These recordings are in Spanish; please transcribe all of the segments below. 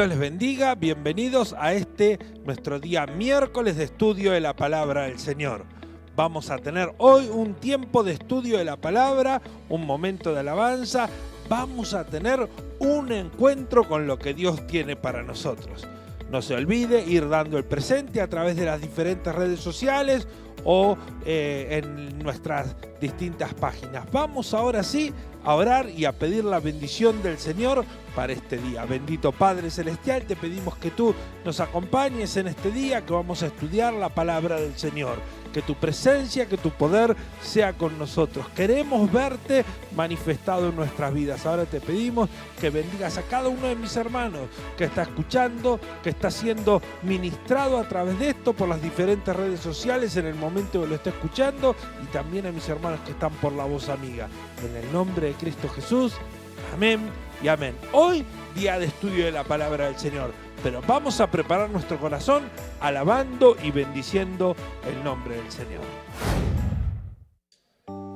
Dios les bendiga, bienvenidos a nuestro día miércoles de estudio de la Palabra del Señor. Vamos a tener hoy un tiempo de estudio de la Palabra, un momento de alabanza, vamos a tener un encuentro con lo que Dios tiene para nosotros. No se olvide ir dando el presente a través de las diferentes redes sociales o en nuestras distintas páginas. Vamos ahora sí a orar y a pedir la bendición del Señor para este día. Bendito Padre Celestial, te pedimos que tú nos acompañes en este día, que vamos a estudiar la palabra del Señor. Que tu presencia, que tu poder sea con nosotros. Queremos verte manifestado en nuestras vidas. Ahora te pedimos que bendigas a cada uno de mis hermanos que está escuchando, que está siendo ministrado a través de esto por las diferentes redes sociales en el momento que lo está escuchando, y también a mis hermanos que están por la voz amiga. En el nombre de Cristo Jesús, amén y amén. Hoy, día de estudio de la palabra del Señor. Pero vamos a preparar nuestro corazón alabando y bendiciendo el nombre del Señor.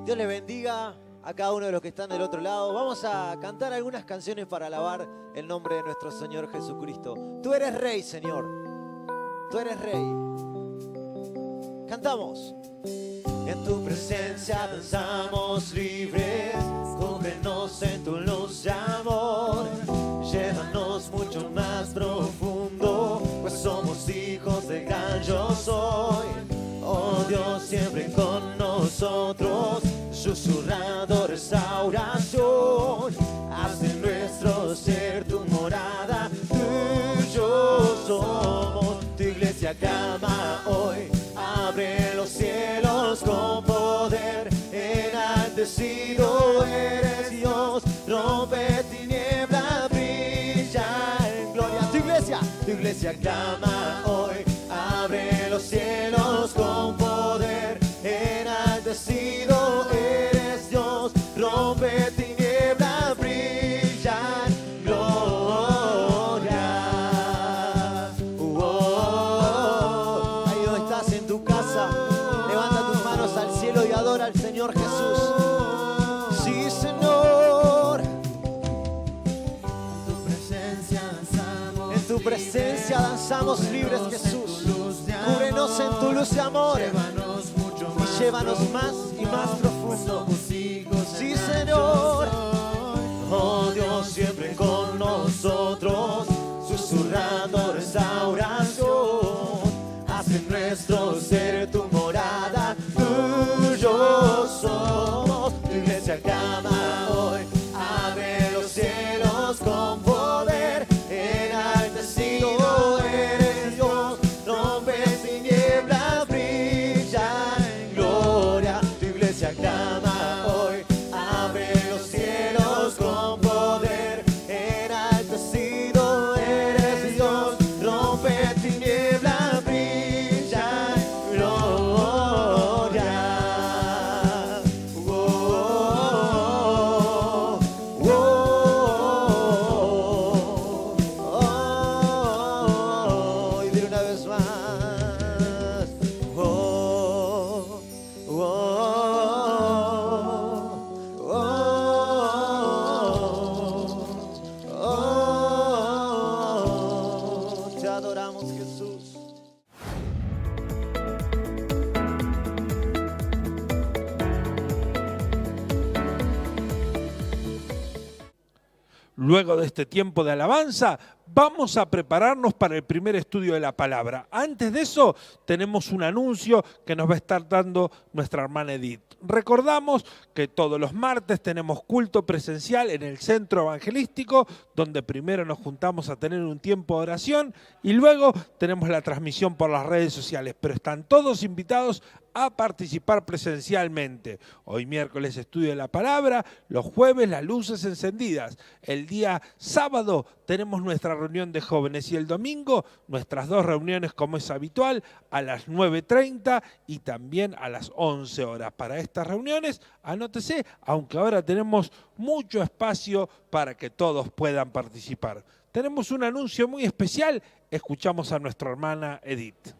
Dios les bendiga a cada uno de los que están del otro lado. Vamos a cantar algunas canciones para alabar el nombre de nuestro Señor Jesucristo. Tú eres Rey, Señor. Tú eres Rey. Cantamos. En tu presencia danzamos libres, cúbrenos en tu luz de amor. Llévanos mucho más profundo, pues somos hijos del gran yo soy. Oh Dios, siempre con nosotros, susurrando restauración. Haz de nuestro ser tu morada, tú y yo somos. Tu iglesia clama hoy, abre los cielos con poder. Enaltecido eres Dios, rompe tinieblas, brilla en gloria. Tu iglesia clama hoy, abre los cielos con poder. Enaltecido eres Dios, rompe tinieblas, brilla en gloria. Ahí donde estás en tu casa, levanta tus manos al cielo y adora al Señor Jesús. Sí, Señor. En tu presencia danzamos libres, Jesús. Cúbrenos en tu luz de amor y llévanos más y más profundo. Sí, Señor. Oh Dios, siempre con nosotros, susurrando restauración. Haz en nuestro ser tu morada, tú y yo somos. Tu iglesia clama hoy, abre los cielos con poder. Enaltecido eres Dios, rompe tinieblas, brilla en gloria. Tu iglesia clama hoy, abre los cielos con poder. Enaltecido eres Dios, rompe tinieblas, brilla en gloria. Y dile una vez más. Te adoramos, Jesús. Luego de este tiempo de alabanza, vamos a prepararnos para el primer estudio de la palabra. Antes de eso, tenemos un anuncio que nos va a estar dando nuestra hermana Edith. Recordamos que todos los martes tenemos culto presencial en el centro evangelístico, donde primero nos juntamos a tener un tiempo de oración y luego tenemos la transmisión por las redes sociales. Pero están todos invitados a participar presencialmente. Hoy miércoles estudio de la palabra, los jueves las luces encendidas. El día sábado tenemos nuestra reunión de jóvenes y el domingo nuestras dos reuniones como es habitual a las 9:30 y también a las 11 horas. Para estas reuniones, anótese, aunque ahora tenemos mucho espacio para que todos puedan participar. Tenemos un anuncio muy especial, escuchamos a nuestra hermana Edith.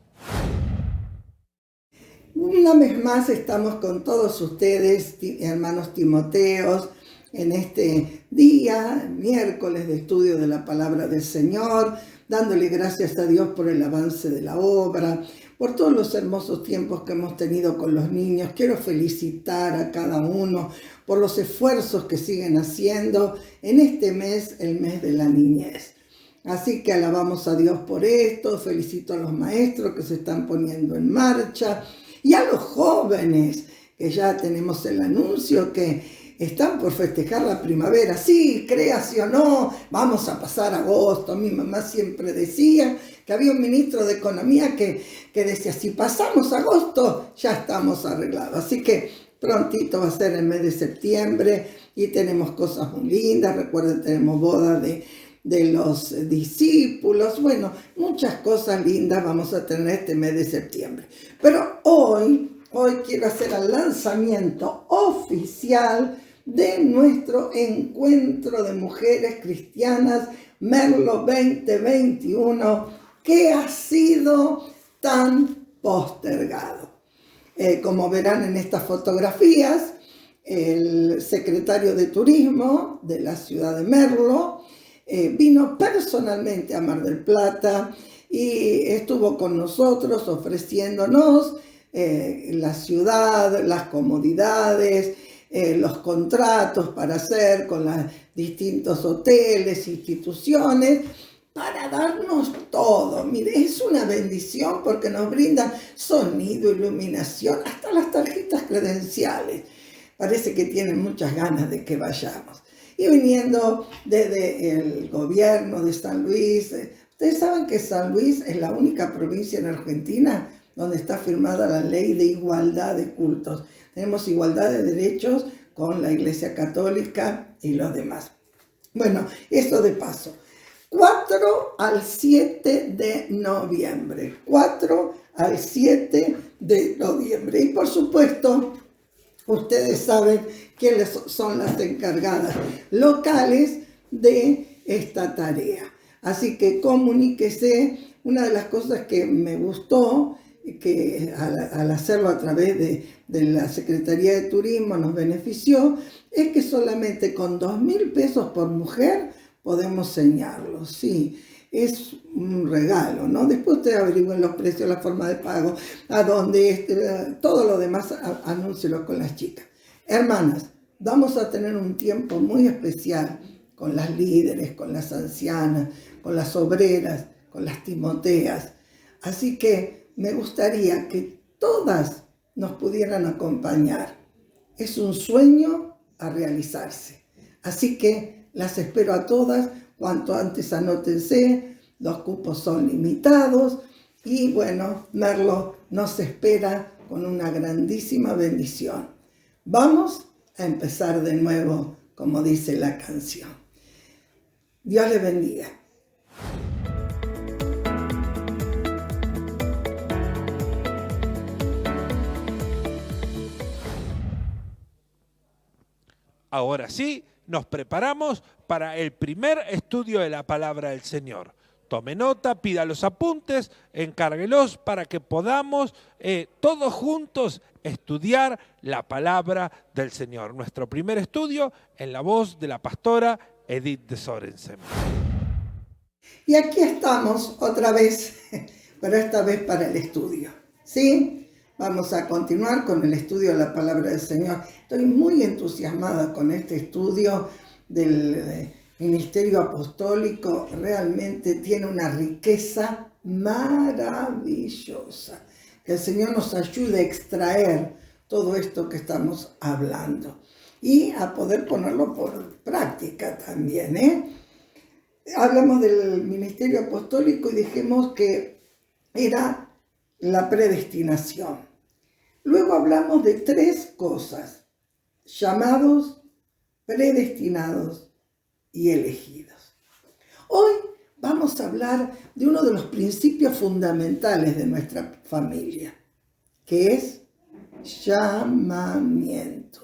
Una vez más estamos con todos ustedes, hermanos Timoteos, en este día, miércoles de estudio de la palabra del Señor, dándole gracias a Dios por el avance de la obra, por todos los hermosos tiempos que hemos tenido con los niños. Quiero felicitar a cada uno por los esfuerzos que siguen haciendo en este mes, el mes de la niñez. Así que alabamos a Dios por esto, felicito a los maestros que se están poniendo en marcha y a los jóvenes, que ya tenemos el anuncio que están por festejar la primavera. Sí, créase o no, vamos a pasar agosto. Mi mamá siempre decía que había un ministro de Economía que decía, si pasamos agosto, ya estamos arreglados. Así que prontito va a ser el mes de septiembre y tenemos cosas muy lindas. Recuerden, tenemos boda de los discípulos. Bueno, muchas cosas lindas vamos a tener este mes de septiembre. Pero hoy quiero hacer el lanzamiento oficial de nuestro encuentro de mujeres cristianas Merlo 2021, que ha sido tan postergado. Como verán en estas fotografías, el secretario de Turismo de la ciudad de Merlo vino personalmente a Mar del Plata y estuvo con nosotros ofreciéndonos la ciudad, las comodidades, los contratos para hacer con los distintos hoteles, instituciones, para darnos todo. Mire, es una bendición porque nos brindan sonido, iluminación, hasta las tarjetas credenciales. Parece que tienen muchas ganas de que vayamos. Y viniendo desde el gobierno de San Luis, ustedes saben que San Luis es la única provincia en Argentina donde está firmada la ley de igualdad de cultos. Tenemos igualdad de derechos con la Iglesia Católica y los demás. Bueno, esto de paso. 4 al 7 de noviembre. 4 al 7 de noviembre. Y por supuesto, ustedes saben quiénes son las encargadas locales de esta tarea. Así que comuníquese. Una de las cosas que me gustó, que al hacerlo a través de la Secretaría de Turismo nos benefició, es que solamente con 2.000 pesos por mujer podemos señalarlo. Sí, es un regalo, ¿no? Después ustedes averigüen los precios, la forma de pago, a dónde, todo lo demás, anúncielo con las chicas. Hermanas, vamos a tener un tiempo muy especial con las líderes, con las ancianas, con las obreras, con las timoteas. Así que me gustaría que todas nos pudieran acompañar. Es un sueño a realizarse. Así que las espero a todas. Cuanto antes anótense, los cupos son limitados. Y bueno, Merlo nos espera con una grandísima bendición. Vamos a empezar de nuevo, como dice la canción. Dios les bendiga. Ahora sí, nos preparamos para el primer estudio de la palabra del Señor. Tome nota, pida los apuntes, encárguelos para que podamos todos juntos estudiar la palabra del Señor. Nuestro primer estudio en la voz de la pastora Edith de Sorensen. Y aquí estamos otra vez, pero esta vez para el estudio, ¿sí? Vamos a continuar con el estudio de la palabra del Señor. Estoy muy entusiasmada con este estudio del ministerio apostólico. Realmente tiene una riqueza maravillosa. Que el Señor nos ayude a extraer todo esto que estamos hablando y a poder ponerlo por práctica también, Hablamos del ministerio apostólico y dijimos que era la predestinación. Luego hablamos de 3 cosas: llamados, predestinados y elegidos. Hoy vamos a hablar de uno de los principios fundamentales de nuestra familia, que es llamamiento.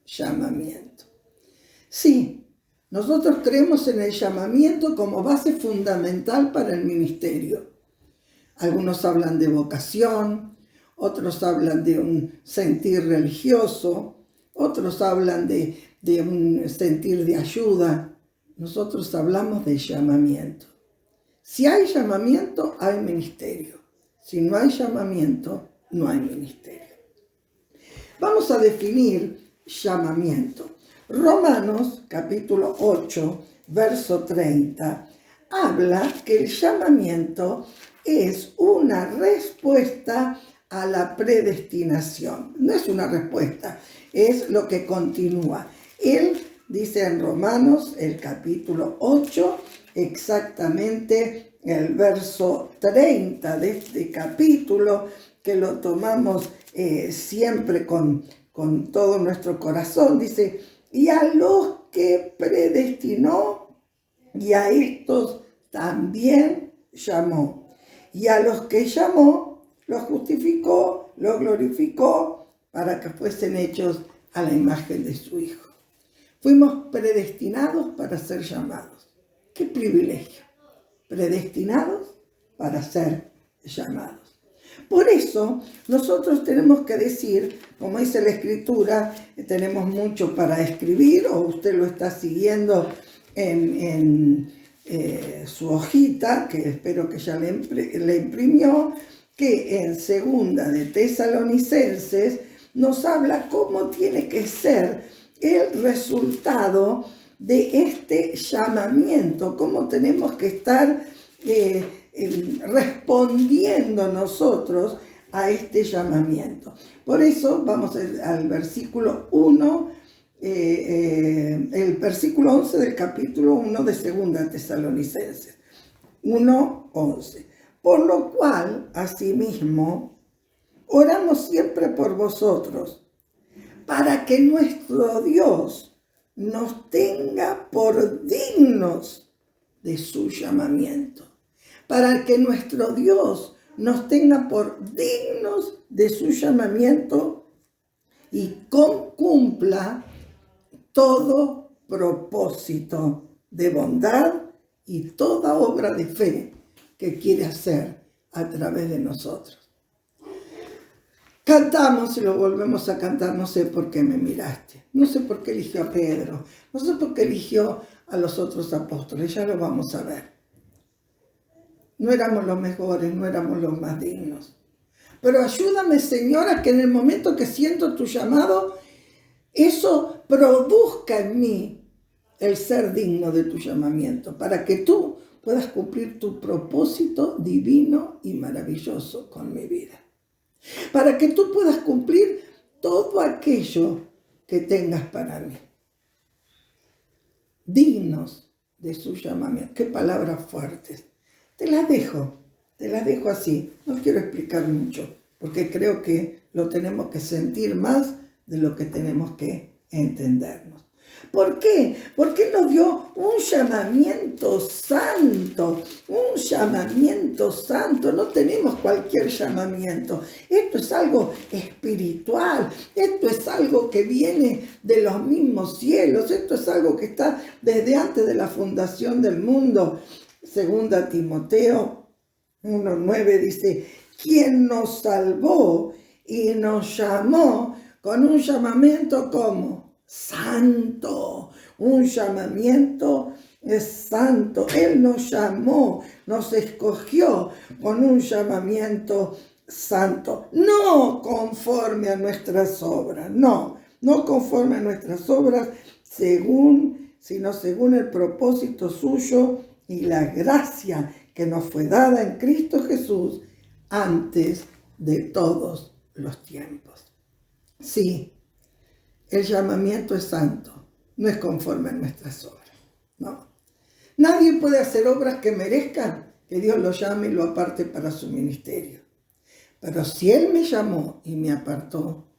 Llamamiento. Sí, nosotros creemos en el llamamiento como base fundamental para el ministerio. Algunos hablan de vocación, otros hablan de un sentir religioso, otros hablan de de un sentir de ayuda. Nosotros hablamos de llamamiento. Si hay llamamiento, hay ministerio. Si no hay llamamiento, no hay ministerio. Vamos a definir llamamiento. Romanos, capítulo 8, verso 30, habla que el llamamiento es una respuesta a la predestinación. No es una respuesta, es lo que continúa. Él dice en Romanos, el capítulo 8, exactamente el verso 30 de este capítulo, que lo tomamos siempre con todo nuestro corazón, dice: y a los que predestinó, y a estos también llamó. Y a los que llamó, los justificó, los glorificó, para que fuesen hechos a la imagen de su Hijo. Fuimos predestinados para ser llamados. ¡Qué privilegio! Predestinados para ser llamados. Por eso, nosotros tenemos que decir, como dice la Escritura, tenemos mucho para escribir, o usted lo está siguiendo en su hojita, que espero que ya le imprimió, que en Segunda de Tesalonicenses nos habla cómo tiene que ser el resultado de este llamamiento, cómo tenemos que estar respondiendo nosotros a este llamamiento. Por eso vamos al versículo 1, el versículo 11 del capítulo 1 de Segunda Tesalonicenses, 1:11. Por lo cual, asimismo, oramos siempre por vosotros, para que nuestro Dios nos tenga por dignos de su llamamiento. Para que nuestro Dios nos tenga por dignos de su llamamiento y cumpla todo propósito de bondad y toda obra de fe que quiere hacer a través de nosotros. Cantamos y lo volvemos a cantar: no sé por qué me miraste, no sé por qué eligió a Pedro, no sé por qué eligió a los otros apóstoles, ya lo vamos a ver. No éramos los mejores, no éramos los más dignos. Pero ayúdame, Señora, que en el momento que siento tu llamado, eso produzca en mí el ser digno de tu llamamiento, para que tú puedas cumplir tu propósito divino y maravilloso con mi vida. Para que tú puedas cumplir todo aquello que tengas para mí. Dignos de su llamamiento. Qué palabras fuertes. Te las dejo así. No quiero explicar mucho, porque creo que lo tenemos que sentir más de lo que tenemos que entendernos. ¿Por qué? Porque nos dio un llamamiento santo, un llamamiento santo. No tenemos cualquier llamamiento. Esto es algo espiritual, esto es algo que viene de los mismos cielos, esto es algo que está desde antes de la fundación del mundo. Segunda Timoteo 1:9 dice: quien nos salvó y nos llamó con un llamamiento como santo, un llamamiento es santo. Él nos llamó, nos escogió con un llamamiento santo, no conforme a nuestras obras, no conforme a nuestras obras, sino según el propósito suyo y la gracia que nos fue dada en Cristo Jesús antes de todos los tiempos. Sí, el llamamiento es santo, no es conforme a nuestras obras, no. Nadie puede hacer obras que merezcan que Dios lo llame y lo aparte para su ministerio. Pero si Él me llamó y me apartó,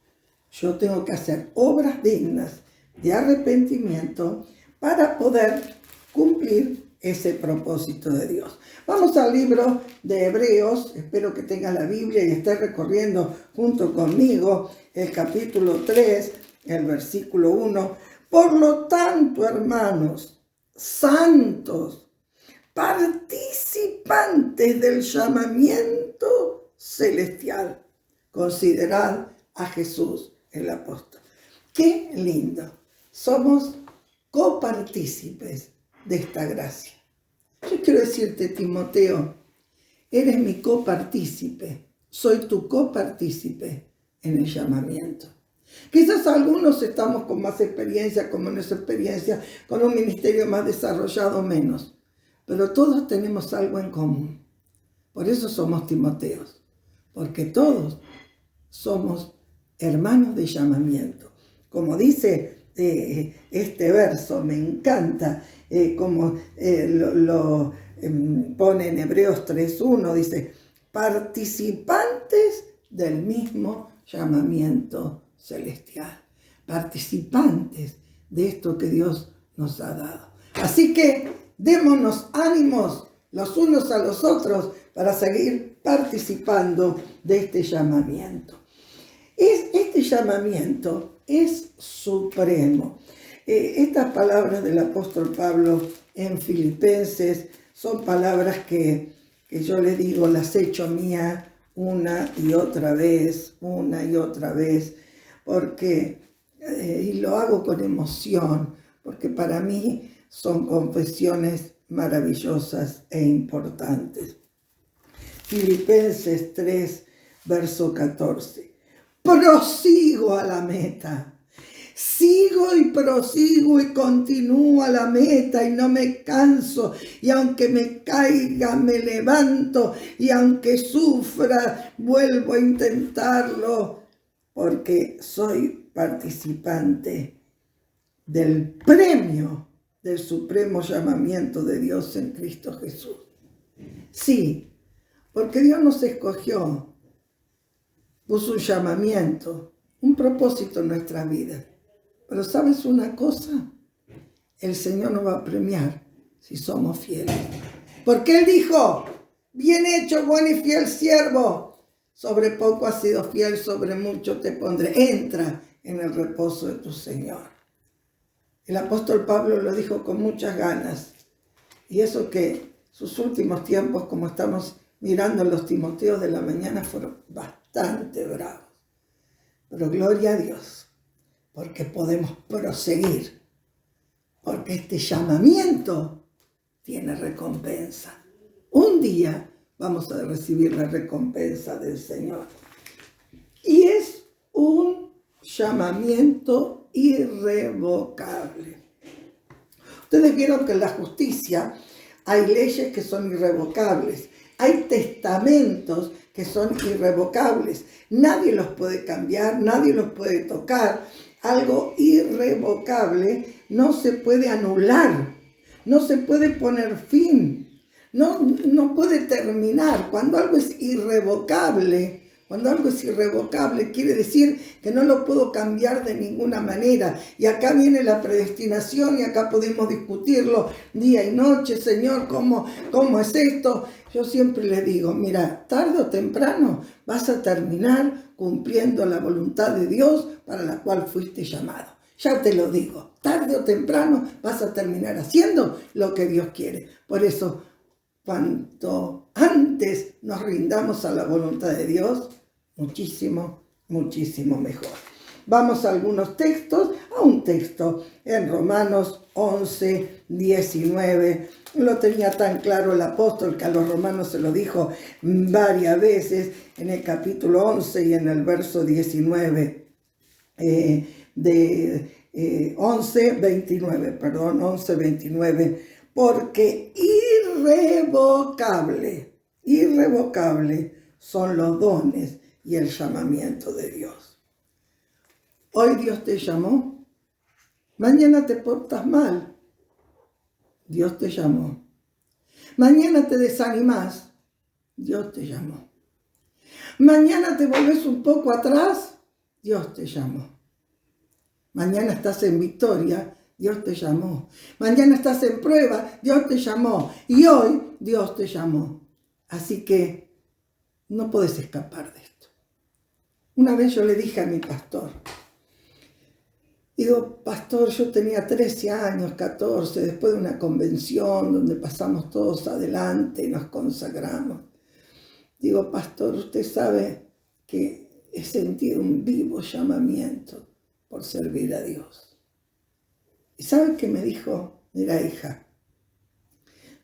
yo tengo que hacer obras dignas de arrepentimiento para poder cumplir ese propósito de Dios. Vamos al libro de Hebreos. Espero que tengas la Biblia y estés recorriendo junto conmigo el capítulo 3, el versículo 1. Por lo tanto, hermanos santos, participantes del llamamiento celestial, considerad a Jesús el apóstol. ¡Qué lindo! somos copartícipes de esta gracia. Yo quiero decirte, Timoteo, eres mi copartícipe, soy tu copartícipe en el llamamiento. Quizás algunos estamos con más experiencia, con menos experiencia, con un ministerio más desarrollado o menos, pero todos tenemos algo en común. Por eso somos Timoteos, porque todos somos hermanos de llamamiento. Como dice este verso, me encanta como lo pone en Hebreos 3:1, dice, participantes del mismo llamamiento celestial, participantes de esto que Dios nos ha dado. Así que démonos ánimos los unos a los otros para seguir participando de este llamamiento. Este llamamiento es supremo. Estas palabras del apóstol Pablo en Filipenses son palabras que yo le digo, las he hecho mía una y otra vez, porque, y lo hago con emoción, porque para mí son confesiones maravillosas e importantes. Filipenses 3, verso 14. Prosigo a la meta. Sigo y prosigo y continúo a la meta y no me canso. Y aunque me caiga, me levanto. Y aunque sufra, vuelvo a intentarlo. Porque soy participante del premio del supremo llamamiento de Dios en Cristo Jesús. Sí, porque Dios nos escogió, puso un llamamiento, un propósito en nuestras vidas. Pero ¿sabes una cosa? El Señor nos va a premiar si somos fieles. Porque Él dijo, bien hecho, buen y fiel siervo. Sobre poco has sido fiel, sobre mucho te pondré. Entra en el reposo de tu Señor. El apóstol Pablo lo dijo con muchas ganas. Y eso que sus últimos tiempos, como estamos mirando los Timoteos de la mañana, fueron bastante bravos. Pero gloria a Dios, porque podemos proseguir. Porque este llamamiento tiene recompensa. Un día vamos a recibir la recompensa del Señor. Y es un llamamiento irrevocable. Ustedes vieron que en la justicia hay leyes que son irrevocables. Hay testamentos que son irrevocables. Nadie los puede cambiar, nadie los puede tocar. Algo irrevocable no se puede anular, no se puede poner fin, no puede terminar. Cuando algo es irrevocable, quiere decir que no lo puedo cambiar de ninguna manera. Y acá viene la predestinación y acá podemos discutirlo día y noche. Señor, ¿cómo es esto? Yo siempre les digo, mira, tarde o temprano vas a terminar cumpliendo la voluntad de Dios para la cual fuiste llamado. Ya te lo digo, tarde o temprano vas a terminar haciendo lo que Dios quiere. Por eso, cuanto antes nos rindamos a la voluntad de Dios, muchísimo, muchísimo mejor. Vamos a algunos textos, a un texto en Romanos 11, 19. Lo tenía tan claro el apóstol que a los romanos se lo dijo varias veces en el capítulo 11 y en el verso 19 de 11, 29, porque irrevocable son los dones y el llamamiento de Dios. Hoy Dios te llamó, mañana te portas mal, Dios te llamó. Mañana te desanimas, Dios te llamó. Mañana te volvés un poco atrás, Dios te llamó. Mañana estás en victoria, Dios te llamó. Mañana estás en prueba, Dios te llamó. Y hoy Dios te llamó. Así que no podés escapar de esto. Una vez yo le dije a mi pastor, digo, pastor, yo tenía 13 años, 14, después de una convención donde pasamos todos adelante y nos consagramos. Digo, pastor, usted sabe que he sentido un vivo llamamiento por servir a Dios. ¿Y sabe qué me dijo? Mira, hija,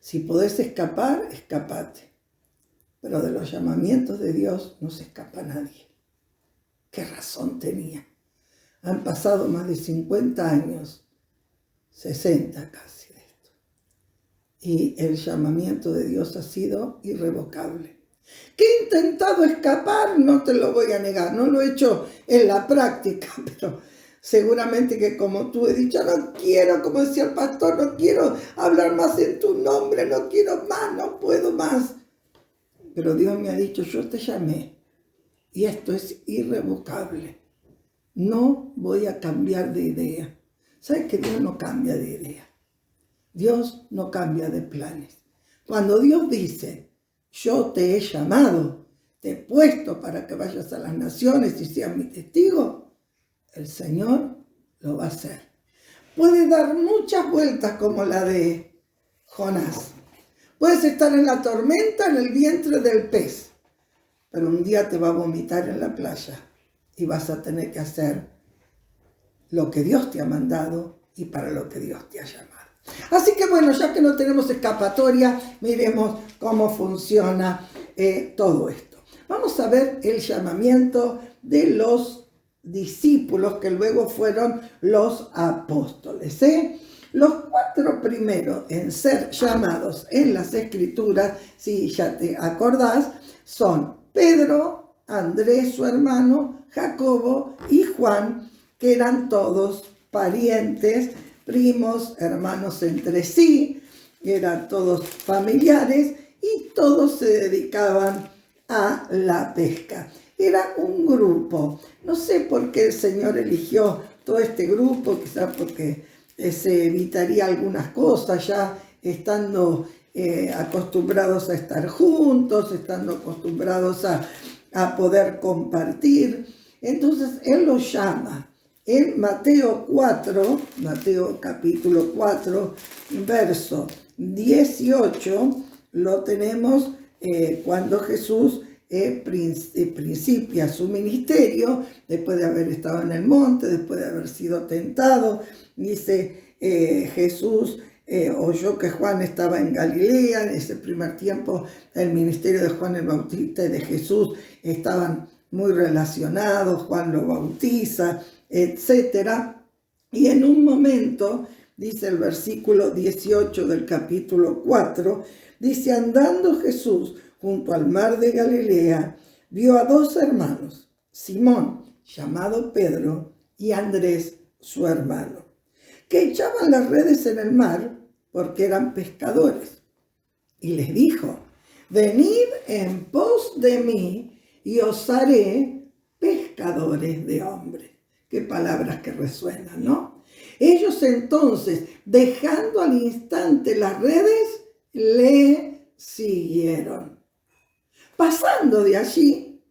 si podés escapar, escapate. Pero de los llamamientos de Dios no se escapa nadie. ¿Qué razón tenía? Han pasado más de 50 años, 60 casi de esto. Y el llamamiento de Dios ha sido irrevocable. ¿Que he intentado escapar? No te lo voy a negar. No lo he hecho en la práctica, pero seguramente que como tú he dicho, no quiero, como decía el pastor, no quiero hablar más en tu nombre, no quiero más, no puedo más. Pero Dios me ha dicho, yo te llamé y esto es irrevocable. No voy a cambiar de idea. ¿Sabes que Dios no cambia de idea? Dios no cambia de planes. Cuando Dios dice, yo te he llamado, te he puesto para que vayas a las naciones y seas mi testigo, el Señor lo va a hacer. Puede dar muchas vueltas como la de Jonás. Puedes estar en la tormenta, en el vientre del pez, pero un día te va a vomitar en la playa y vas a tener que hacer lo que Dios te ha mandado y para lo que Dios te ha llamado. Así que bueno, ya que no tenemos escapatoria, miremos cómo funciona todo esto. Vamos a ver el llamamiento de los discípulos que luego fueron los apóstoles. Los 4 primeros en ser llamados en las Escrituras, si ya te acordás, son Pedro, Andrés, su hermano, Jacobo y Juan, que eran todos parientes, primos, hermanos entre sí, eran todos familiares y todos se dedicaban a la pesca. Era un grupo. No sé por qué el Señor eligió todo este grupo, quizás porque se evitaría algunas cosas ya estando acostumbrados a estar juntos, estando acostumbrados a poder compartir. Entonces Él los llama. En Mateo capítulo 4, verso 18, lo tenemos cuando Jesús principia su ministerio, después de haber estado en el monte, después de haber sido tentado. Dice Jesús oyó que Juan estaba en Galilea. En ese primer tiempo el ministerio de Juan el Bautista y de Jesús estaban muy relacionados. Juan lo bautiza, etc. Y en un momento, dice el versículo 18 del capítulo 4, dice, andando Jesús junto al mar de Galilea, vio a 2 hermanos, Simón, llamado Pedro, y Andrés, su hermano, que echaban las redes en el mar porque eran pescadores. Y les dijo, venid en pos de mí y os haré pescadores de hombres. Qué palabras que resuenan, ¿no? Ellos entonces, dejando al instante las redes, le siguieron. Pasando de allí,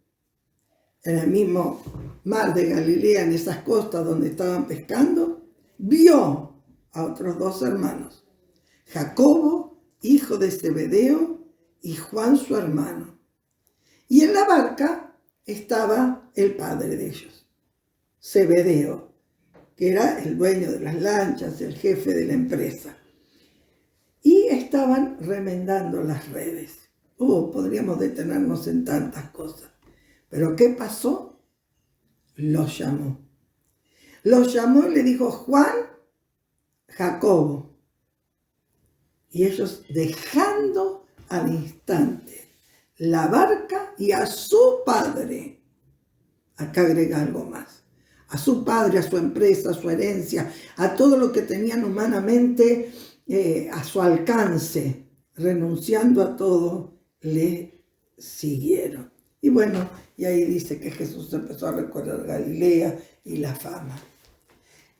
en el mismo mar de Galilea, en esas costas donde estaban pescando, vio a otros 2 hermanos, Jacobo, hijo de Zebedeo, y Juan su hermano. Y en la barca estaba el padre de ellos, Zebedeo, que era el dueño de las lanchas, el jefe de la empresa. Y estaban remendando las redes. Podríamos detenernos en tantas cosas. Pero ¿qué pasó? Los llamó. Los llamó y le dijo, Juan, Jacobo. Y ellos, dejando al instante la barca y a su padre, acá agrega algo más, a su padre, a su empresa, a su herencia, a todo lo que tenían humanamente a su alcance, renunciando a todo, le siguieron. Y bueno, y ahí dice que Jesús empezó a recorrer Galilea y la fama.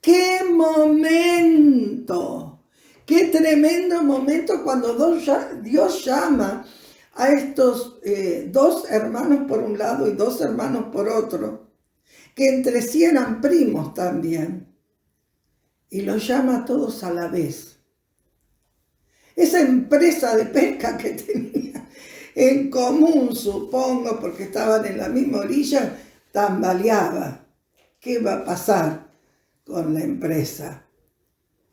¡Qué momento! ¡Qué tremendo momento cuando Dios llama a estos 2 hermanos por un lado y 2 hermanos por otro, que entre sí eran primos también, y los llama a todos a la vez. Esa empresa de pesca que tenía en común, supongo, porque estaban en la misma orilla, tambaleaba. ¿Qué va a pasar con la empresa?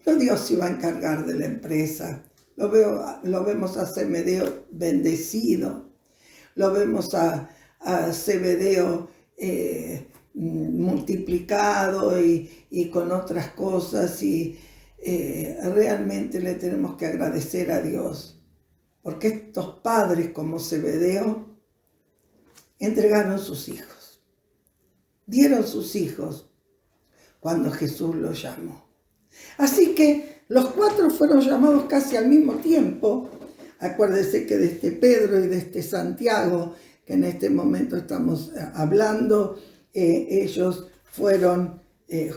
pero Dios se iba a encargar de la empresa. Lo vemos a Zebedeo bendecido, lo vemos a Zebedeo multiplicado y con otras cosas, y realmente le tenemos que agradecer a Dios, porque estos padres como Zebedeo entregaron sus hijos, dieron sus hijos cuando Jesús los llamó. Así que los 4 fueron llamados casi al mismo tiempo. Acuérdese que de este Pedro y de este Santiago, que en este momento estamos hablando, ellos fueron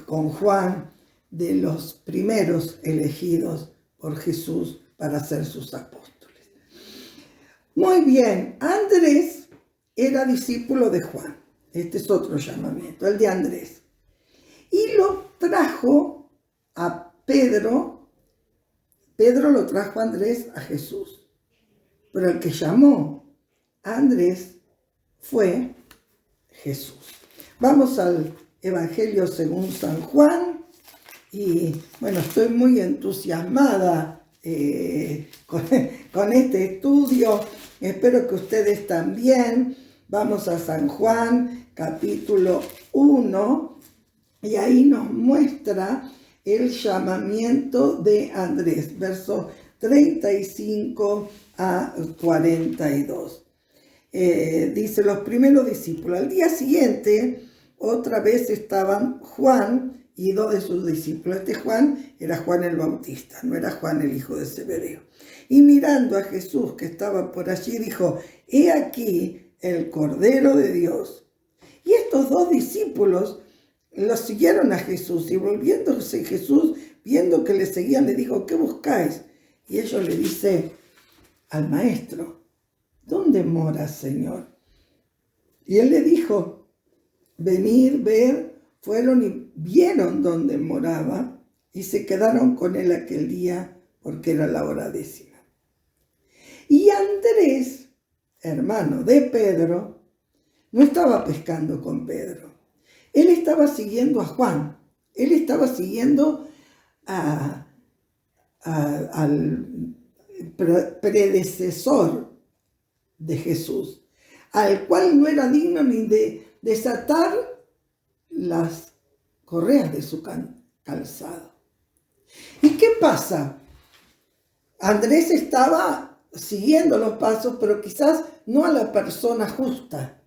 con Juan de los primeros elegidos por Jesús para ser sus apóstoles. Muy bien, Andrés era discípulo de Juan. Este es otro llamamiento, el de Andrés. Y lo trajo a Pedro lo trajo a Andrés a Jesús. Pero el que llamó a Andrés fue Jesús. Vamos al Evangelio según San Juan. Y bueno, estoy muy entusiasmada con este estudio. Espero que ustedes también. Vamos a San Juan, capítulo 1. Y ahí nos muestra el llamamiento de Andrés, versos 35 a 42. Dice, los primeros discípulos. Al día siguiente, otra vez estaban Juan y 2 de sus discípulos. Este Juan era Juan el Bautista, no era Juan el hijo de Zebedeo. Y mirando a Jesús que estaba por allí, dijo, he aquí el Cordero de Dios. Y estos 2 discípulos los siguieron a Jesús, y volviéndose Jesús, viendo que le seguían, le dijo, ¿qué buscáis? Y ellos le dicen al maestro, ¿dónde moras, Señor? Y él le dijo, venid, ver. Fueron y vieron dónde moraba, y se quedaron con él aquel día, porque era la hora 10. Y Andrés, hermano de Pedro, no estaba pescando con Pedro. Él estaba siguiendo a Juan. Él estaba siguiendo al predecesor de Jesús, al cual no era digno ni de desatar las correas de su calzado. ¿Y qué pasa? Andrés estaba siguiendo los pasos, pero quizás no a la persona justa.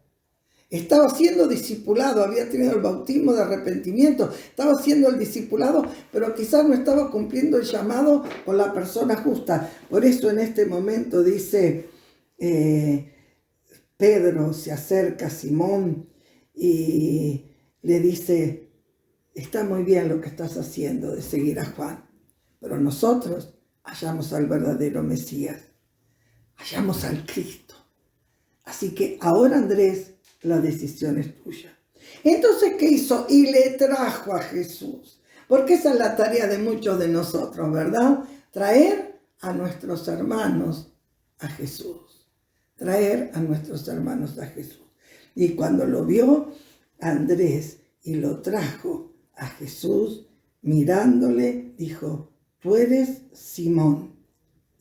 Estaba siendo discipulado, había tenido el bautismo de arrepentimiento, estaba siendo el discipulado, pero quizás no estaba cumpliendo el llamado con la persona justa. Por eso en este momento dice, Pedro se acerca a Simón y le dice, está muy bien lo que estás haciendo de seguir a Juan, pero nosotros hallamos al verdadero Mesías, hallamos al Cristo. Así que ahora, Andrés, la decisión es tuya. Entonces, ¿qué hizo? Y le trajo a Jesús. Porque esa es la tarea de muchos de nosotros, ¿verdad? Traer a nuestros hermanos a Jesús. Traer a nuestros hermanos a Jesús. Y cuando lo vio Andrés y lo trajo a Jesús, mirándole, dijo, tú eres Simón,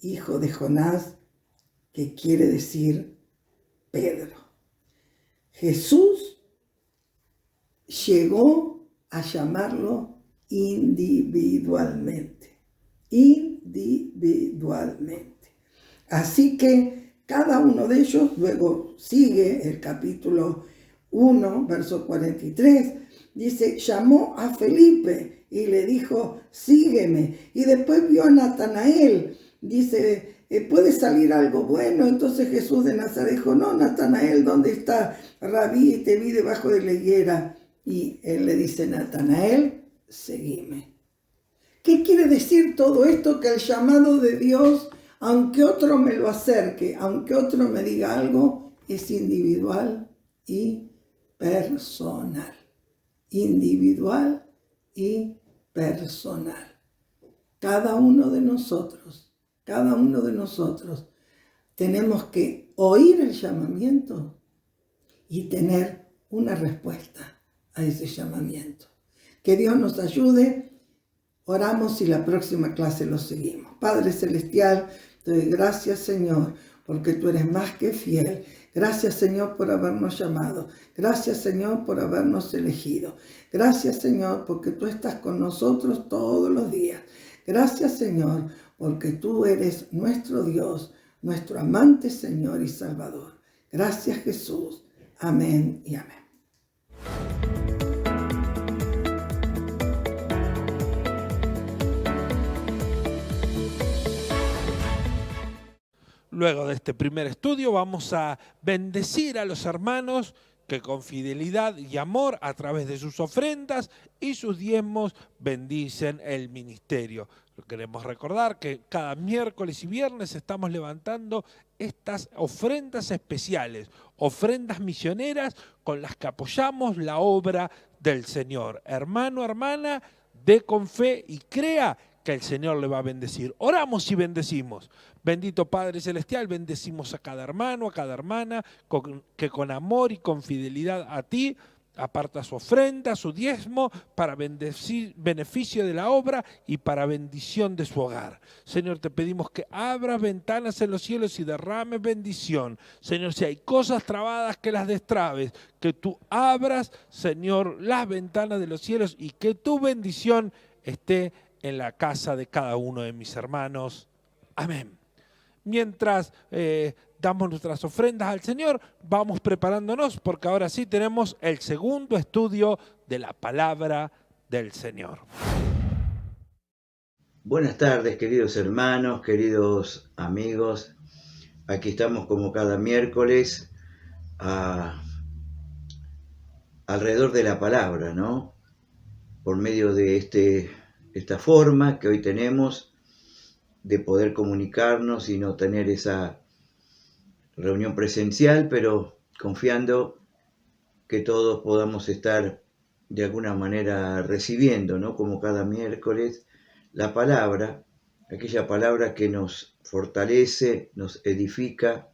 hijo de Jonás, que quiere decir Pedro. Jesús llegó a llamarlo individualmente. Así que cada uno de ellos, luego sigue el capítulo 1, verso 43, dice, llamó a Felipe y le dijo, sígueme. Y después vio a Natanael, dice, ¿puede salir algo bueno? Entonces Jesús de Nazaret dijo, no, Natanael, ¿dónde está? Rabí, te vi debajo de la higuera. Y él le dice, Natanael, seguime. ¿Qué quiere decir todo esto? Que el llamado de Dios, aunque otro me lo acerque, aunque otro me diga algo, es individual y personal. Individual y personal. Cada uno de nosotros tenemos que oír el llamamiento y tener una respuesta a ese llamamiento. Que Dios nos ayude Oramos y la próxima clase lo seguimos. Padre Celestial, te doy gracias, Señor, porque tú eres más que fiel. Gracias, Señor, por habernos llamado. Gracias, Señor, por habernos elegido. Gracias, Señor, porque tú estás con nosotros todos los días. Gracias, Señor, porque tú eres nuestro Dios, nuestro amante Señor y Salvador. Gracias, Jesús. Amén y amén. Luego de este primer estudio vamos a bendecir a los hermanos que con fidelidad y amor a través de sus ofrendas y sus diezmos bendicen el ministerio. Queremos recordar que cada miércoles y viernes estamos levantando estas ofrendas especiales, ofrendas misioneras con las que apoyamos la obra del Señor. Hermano, hermana, dé con fe y crea que el Señor le va a bendecir. Oramos y bendecimos. Bendito Padre Celestial, bendecimos a cada hermano, a cada hermana, que con amor y con fidelidad a ti aparta su ofrenda, su diezmo, para beneficio de la obra y para bendición de su hogar. Señor, te pedimos que abras ventanas en los cielos y derrames bendición. Señor, si hay cosas trabadas, que las destrabes, que tú abras, Señor, las ventanas de los cielos y que tu bendición esté en la casa de cada uno de mis hermanos. Amén. Mientras damos nuestras ofrendas al Señor, vamos preparándonos porque ahora sí tenemos el segundo estudio de la palabra del Señor. Buenas tardes, queridos hermanos, queridos amigos. Aquí estamos como cada miércoles alrededor de la palabra, ¿no? Por medio de esta forma que hoy tenemos de poder comunicarnos y no tener esa reunión presencial, pero confiando que todos podamos estar de alguna manera recibiendo, ¿no? Como cada miércoles, la palabra, aquella palabra que nos fortalece, nos edifica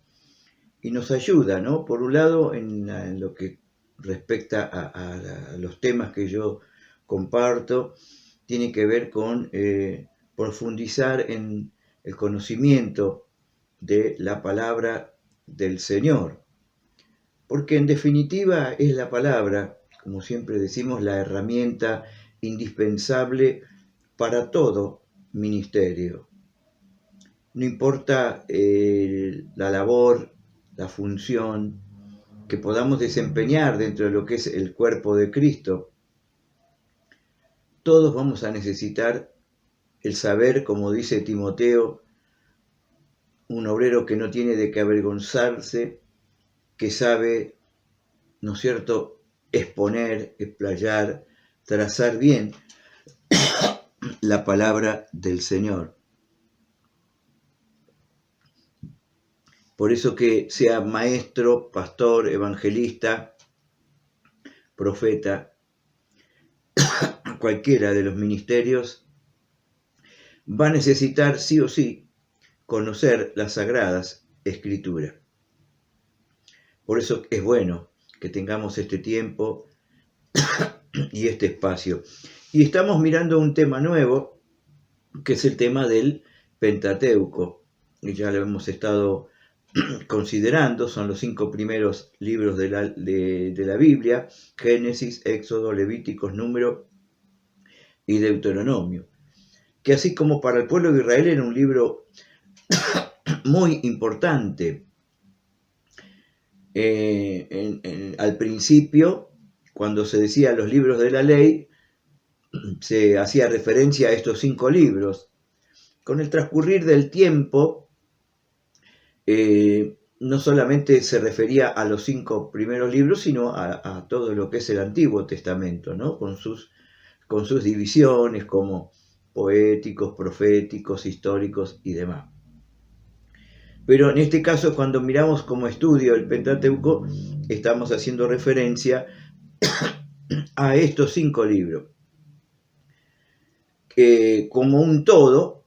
y nos ayuda, ¿no? Por un lado, en lo que respecta a los temas que yo comparto, tiene que ver con profundizar en el conocimiento de la palabra del Señor. Porque en definitiva es la palabra, como siempre decimos, la herramienta indispensable para todo ministerio. No importa la labor, la función que podamos desempeñar dentro de lo que es el cuerpo de Cristo, todos vamos a necesitar el saber, como dice Timoteo, un obrero que no tiene de qué avergonzarse, que sabe, ¿no es cierto?, exponer, explayar, trazar bien la palabra del Señor. Por eso que sea maestro, pastor, evangelista, profeta, cualquiera de los ministerios, va a necesitar sí o sí conocer las Sagradas Escrituras. Por eso es bueno que tengamos este tiempo y este espacio. Y estamos mirando un tema nuevo, que es el tema del Pentateuco. Y ya lo hemos estado considerando, son los 5 primeros libros de la Biblia: Génesis, Éxodo, Levíticos, Número y Deuteronomio. Que así como para el pueblo de Israel era un libro muy importante, al principio, cuando se decía los libros de la ley, se hacía referencia a estos 5 libros. Con el transcurrir del tiempo, no solamente se refería a los 5 primeros libros, sino a todo lo que es el Antiguo Testamento, ¿no? Con sus divisiones como poéticos, proféticos, históricos y demás. Pero en este caso, cuando miramos como estudio el Pentateuco, estamos haciendo referencia a estos 5 libros, que como un todo,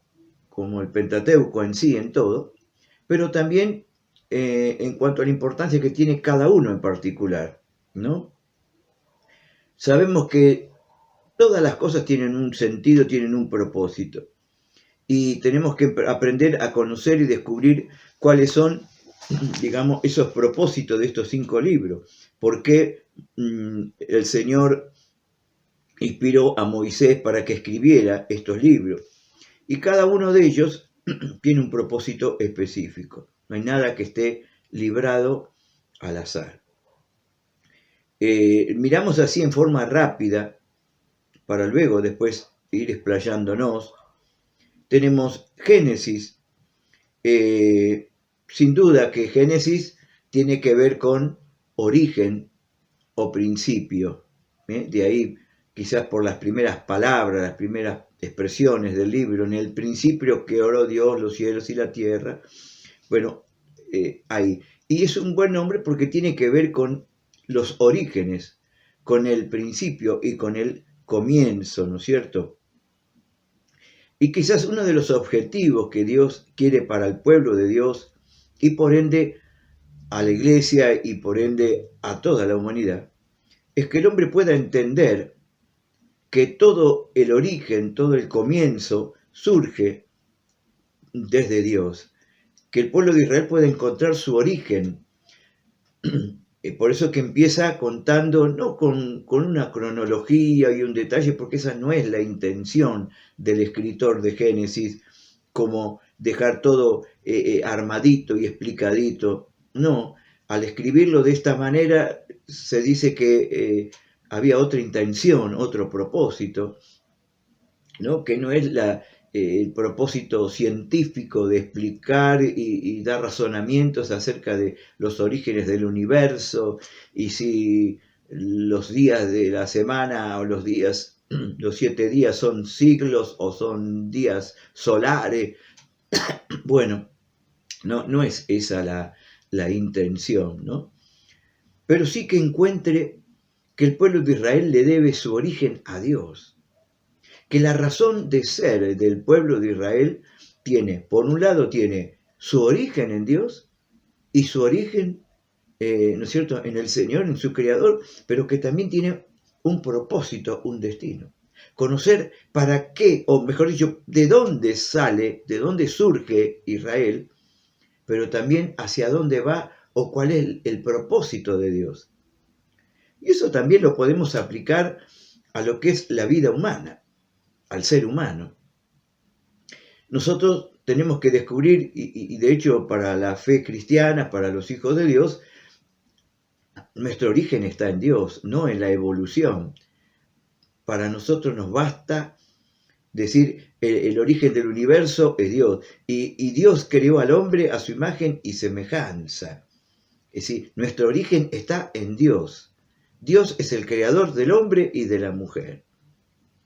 como el Pentateuco en sí, en todo, pero también en cuanto a la importancia que tiene cada uno en particular, ¿no? Sabemos que todas las cosas tienen un sentido, tienen un propósito. Y tenemos que aprender a conocer y descubrir cuáles son, digamos, esos propósitos de estos 5 libros. ¿Por qué el Señor inspiró a Moisés para que escribiera estos libros? Y cada uno de ellos tiene un propósito específico. No hay nada que esté librado al azar. Miramos así en forma rápida, para luego después ir explayándonos. Tenemos Génesis. Sin duda que Génesis tiene que ver con origen o principio. De ahí, quizás por las primeras palabras, las primeras expresiones del libro, en el principio creó Dios los cielos y la tierra. Bueno, ahí. Y es un buen nombre porque tiene que ver con los orígenes, con el principio y con el comienzo, ¿no es cierto? Y quizás uno de los objetivos que Dios quiere para el pueblo de Dios y por ende a la iglesia y por ende a toda la humanidad, es que el hombre pueda entender que todo el origen, todo el comienzo surge desde Dios, que el pueblo de Israel pueda encontrar su origen. Por eso que empieza contando, no con una cronología y un detalle, porque esa no es la intención del escritor de Génesis, como dejar todo armadito y explicadito. No, al escribirlo de esta manera se dice que había otra intención, otro propósito, ¿no? Que no es el propósito científico de explicar y dar razonamientos acerca de los orígenes del universo y si los días de la semana o los 7 días son siglos o son días solares. Bueno, no es esa la intención, ¿no? Pero sí que encuentre que el pueblo de Israel le debe su origen a Dios. Que la razón de ser del pueblo de Israel por un lado, tiene su origen en Dios y su origen, ¿no es cierto?, en el Señor, en su Creador, pero que también tiene un propósito, un destino. Conocer para qué, o mejor dicho, de dónde surge Israel, pero también hacia dónde va o cuál es el propósito de Dios. Y eso también lo podemos aplicar a lo que es la vida humana, al ser humano. Nosotros tenemos que descubrir, y de hecho para la fe cristiana, para los hijos de Dios, nuestro origen está en Dios, no en la evolución. Para nosotros nos basta decir el origen del universo es Dios, y Dios creó al hombre a su imagen y semejanza. Es decir, nuestro origen está en Dios. Dios es el creador del hombre y de la mujer,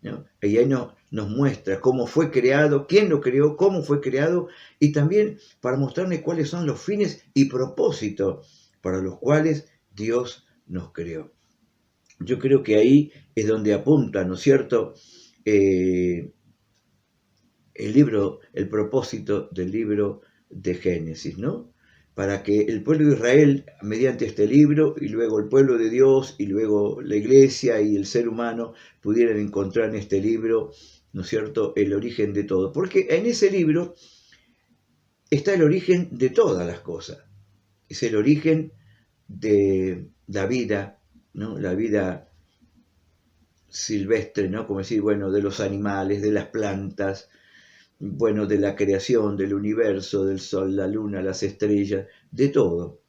¿no? Y ahí nos muestra cómo fue creado, quién lo creó, cómo fue creado, y también para mostrarnos cuáles son los fines y propósitos para los cuales Dios nos creó. Yo creo que ahí es donde apunta, ¿no es cierto?, el propósito del libro de Génesis, ¿no? Para que el pueblo de Israel, mediante este libro, y luego el pueblo de Dios, y luego la iglesia y el ser humano, pudieran encontrar en este libro, ¿no es cierto?, el origen de todo. Porque en ese libro está el origen de todas las cosas. Es el origen de la vida, ¿no? La vida silvestre, ¿no? Como decir, bueno, de los animales, de las plantas, bueno, de la creación, del universo, del sol, la luna, las estrellas, de todo.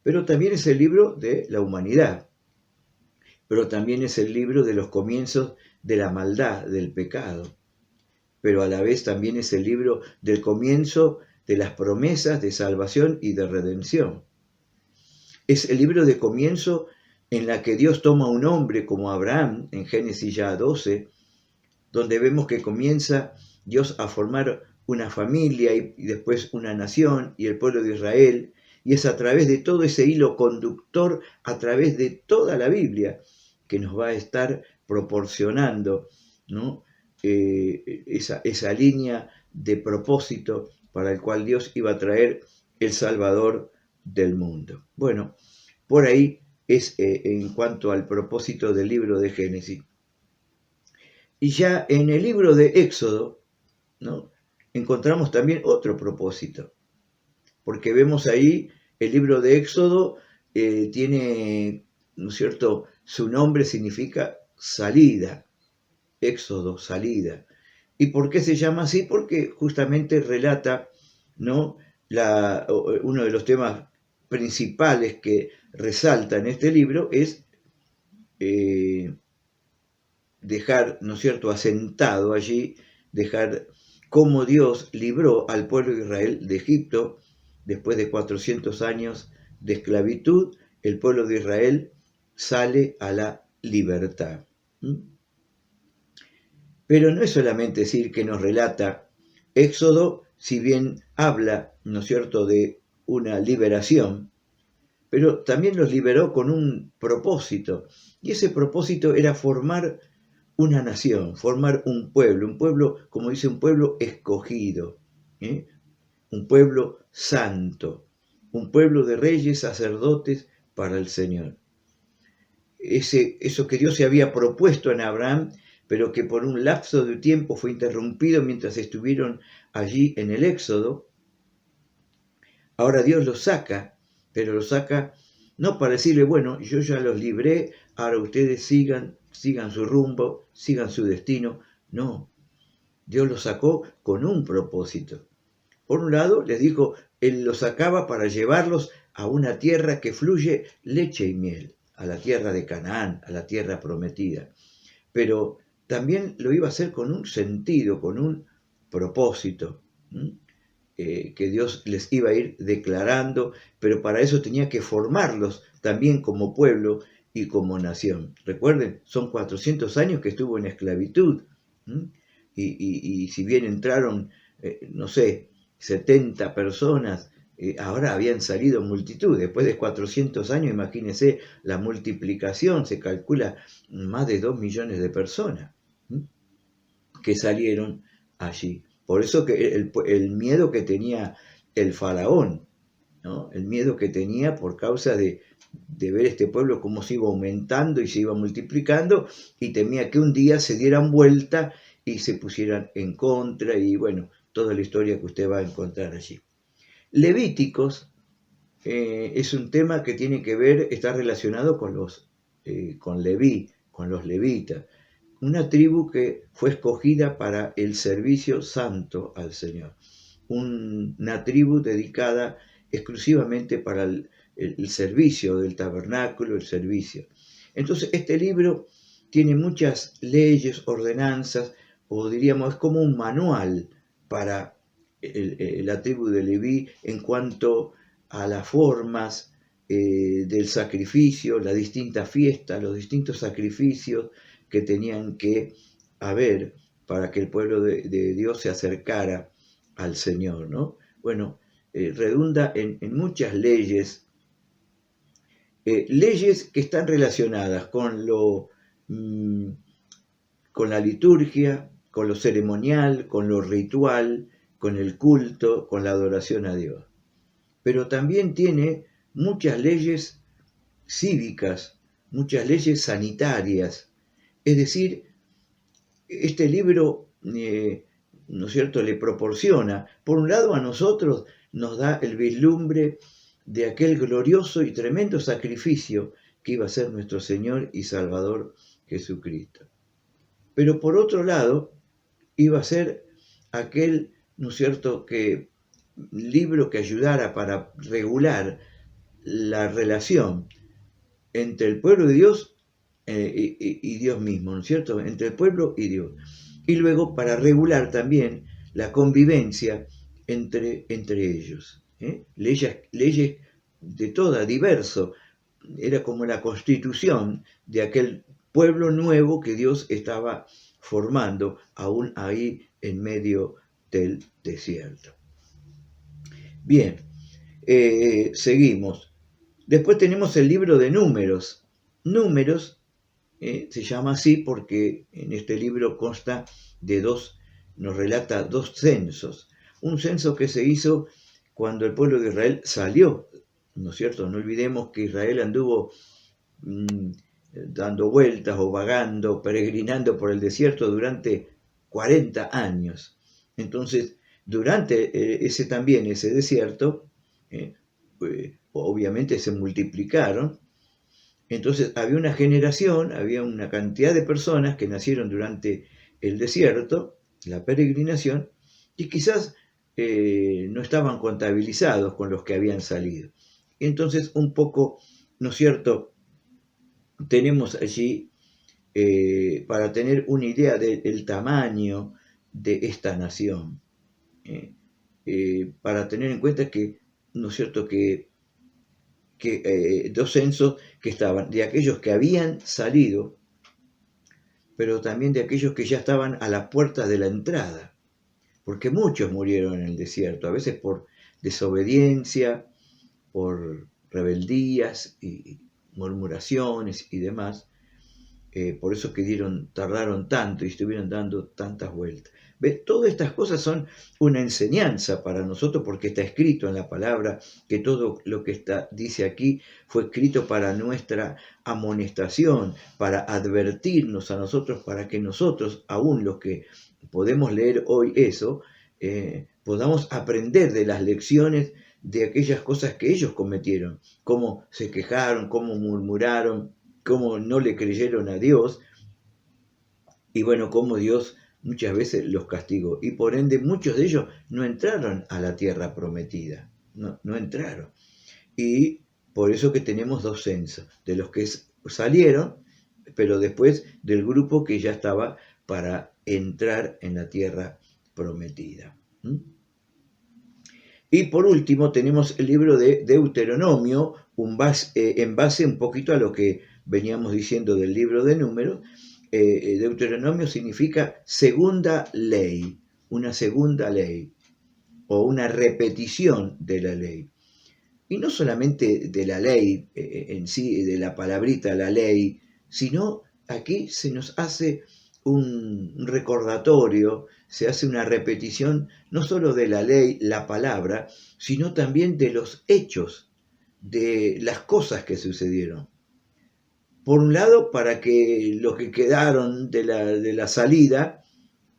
Pero también es el libro de la humanidad. Pero también es el libro de los comienzos de la maldad, del pecado. Pero a la vez también es el libro del comienzo de las promesas de salvación y de redención. Es el libro de comienzo en la que Dios toma un hombre como Abraham, en Génesis ya 12, donde vemos que comienza Dios a formar una familia y después una nación y el pueblo de Israel, y es a través de todo ese hilo conductor, a través de toda la Biblia, que nos va a estar proporcionando, ¿no?, esa línea de propósito para el cual Dios iba a traer el Salvador del mundo. Bueno, por ahí es en cuanto al propósito del libro de Génesis. Y ya en el libro de Éxodo, ¿no?, encontramos también otro propósito, porque vemos ahí el libro de Éxodo tiene, ¿no es cierto?, su nombre significa salida, Éxodo, salida. ¿Y por qué se llama así? Porque justamente relata, ¿no?, uno de los temas principales que resalta en este libro es dejar, ¿no es cierto?, asentado allí, dejar cómo Dios libró al pueblo de Israel de Egipto después de 400 años de esclavitud. El pueblo de Israel sale a la libertad. Pero no es solamente decir que nos relata Éxodo, si bien habla, ¿no es cierto?, de una liberación, pero también los liberó con un propósito, y ese propósito era formar una nación, formar un pueblo, como dice, un pueblo escogido, un pueblo santo, un pueblo de reyes, sacerdotes para el Señor. Eso que Dios se había propuesto en Abraham, pero que por un lapso de tiempo fue interrumpido mientras estuvieron allí en el Éxodo, ahora Dios los saca, pero los saca no para decirle, bueno, yo ya los libré, ahora ustedes sigan su rumbo, sigan su destino. No, Dios los sacó con un propósito. Por un lado, les dijo, Él los sacaba para llevarlos a una tierra que fluye leche y miel, a la tierra de Canaán, a la tierra prometida. Pero también lo iba a hacer con un sentido, con un propósito, que Dios les iba a ir declarando, pero para eso tenía que formarlos también como pueblo y como nación. Recuerden, son 400 años que estuvo en esclavitud, y si bien entraron, no sé, 70 personas, ahora habían salido multitud. Después de 400 años, imagínense la multiplicación, se calcula más de 2 millones de personas que salieron allí. Por eso que el miedo que tenía el faraón, ¿no?, el miedo que tenía por causa de ver este pueblo cómo se iba aumentando y se iba multiplicando, y temía que un día se dieran vuelta y se pusieran en contra, y bueno, toda la historia que usted va a encontrar allí. Levíticos es un tema que tiene que ver, está relacionado con Leví, con los levitas, una tribu que fue escogida para el servicio santo al Señor, una tribu dedicada exclusivamente para el servicio del tabernáculo, el servicio. Entonces, este libro tiene muchas leyes, ordenanzas, o diríamos, es como un manual para la tribu de Leví en cuanto a las formas del sacrificio, las distintas fiestas, los distintos sacrificios que tenían que haber para que el pueblo de Dios se acercara al Señor, ¿no? Bueno, redunda en muchas leyes, leyes que están relacionadas con la liturgia, con lo ceremonial, con lo ritual, con el culto, con la adoración a Dios. Pero también tiene muchas leyes cívicas, muchas leyes sanitarias. Es decir, este libro, ¿no es cierto?, le proporciona, por un lado, a nosotros nos da el vislumbre de aquel glorioso y tremendo sacrificio que iba a ser nuestro Señor y Salvador Jesucristo. Pero por otro lado, iba a ser aquel, ¿no es cierto?, libro que ayudara para regular la relación entre el pueblo de Dios y Dios mismo, ¿no es cierto?, entre el pueblo y Dios. Y luego para regular también la convivencia entre ellos. Leyes de toda, diverso. Era como la constitución de aquel pueblo nuevo que Dios estaba formando, aún ahí en medio del desierto. Bien, seguimos. Después tenemos el libro de Números. Números se llama así porque en este libro consta de nos relata 2 censos. Un censo que se hizo cuando el pueblo de Israel salió, ¿no es cierto? No olvidemos que Israel anduvo dando vueltas o vagando, peregrinando por el desierto durante 40 años. Entonces, durante ese desierto, obviamente se multiplicaron. Entonces había una generación, había una cantidad de personas que nacieron durante el desierto, la peregrinación, y quizás no estaban contabilizados con los que habían salido. Entonces un poco, ¿no es cierto?, tenemos allí, para tener una idea del tamaño de esta nación, para tener en cuenta que, ¿no es cierto?, que dos censos que estaban de aquellos que habían salido, pero también de aquellos que ya estaban a las puertas de la entrada, porque muchos murieron en el desierto, a veces por desobediencia, por rebeldías y murmuraciones y demás. Por eso que tardaron tanto y estuvieron dando tantas vueltas. ¿Ves? Todas estas cosas son una enseñanza para nosotros, porque está escrito en la palabra que todo lo que dice aquí fue escrito para nuestra amonestación, para advertirnos a nosotros, para que nosotros, aún los que podemos leer hoy eso, podamos aprender de las lecciones de aquellas cosas que ellos cometieron, cómo se quejaron, cómo murmuraron, cómo no le creyeron a Dios, y bueno, cómo Dios muchas veces los castigó, y por ende muchos de ellos no entraron a la tierra prometida, no entraron, y por eso que tenemos dos censos, de los que salieron, pero después del grupo que ya estaba para entrar en la tierra prometida. Y por último tenemos el libro de Deuteronomio, en base un poquito a lo que veníamos diciendo del libro de Números. Deuteronomio significa segunda ley, una segunda ley, o una repetición de la ley. Y no solamente de la ley en sí, de la palabrita la ley, sino aquí se nos hace un recordatorio, se hace una repetición no solo de la ley, la palabra, sino también de los hechos, de las cosas que sucedieron. Por un lado, para que los que quedaron de la salida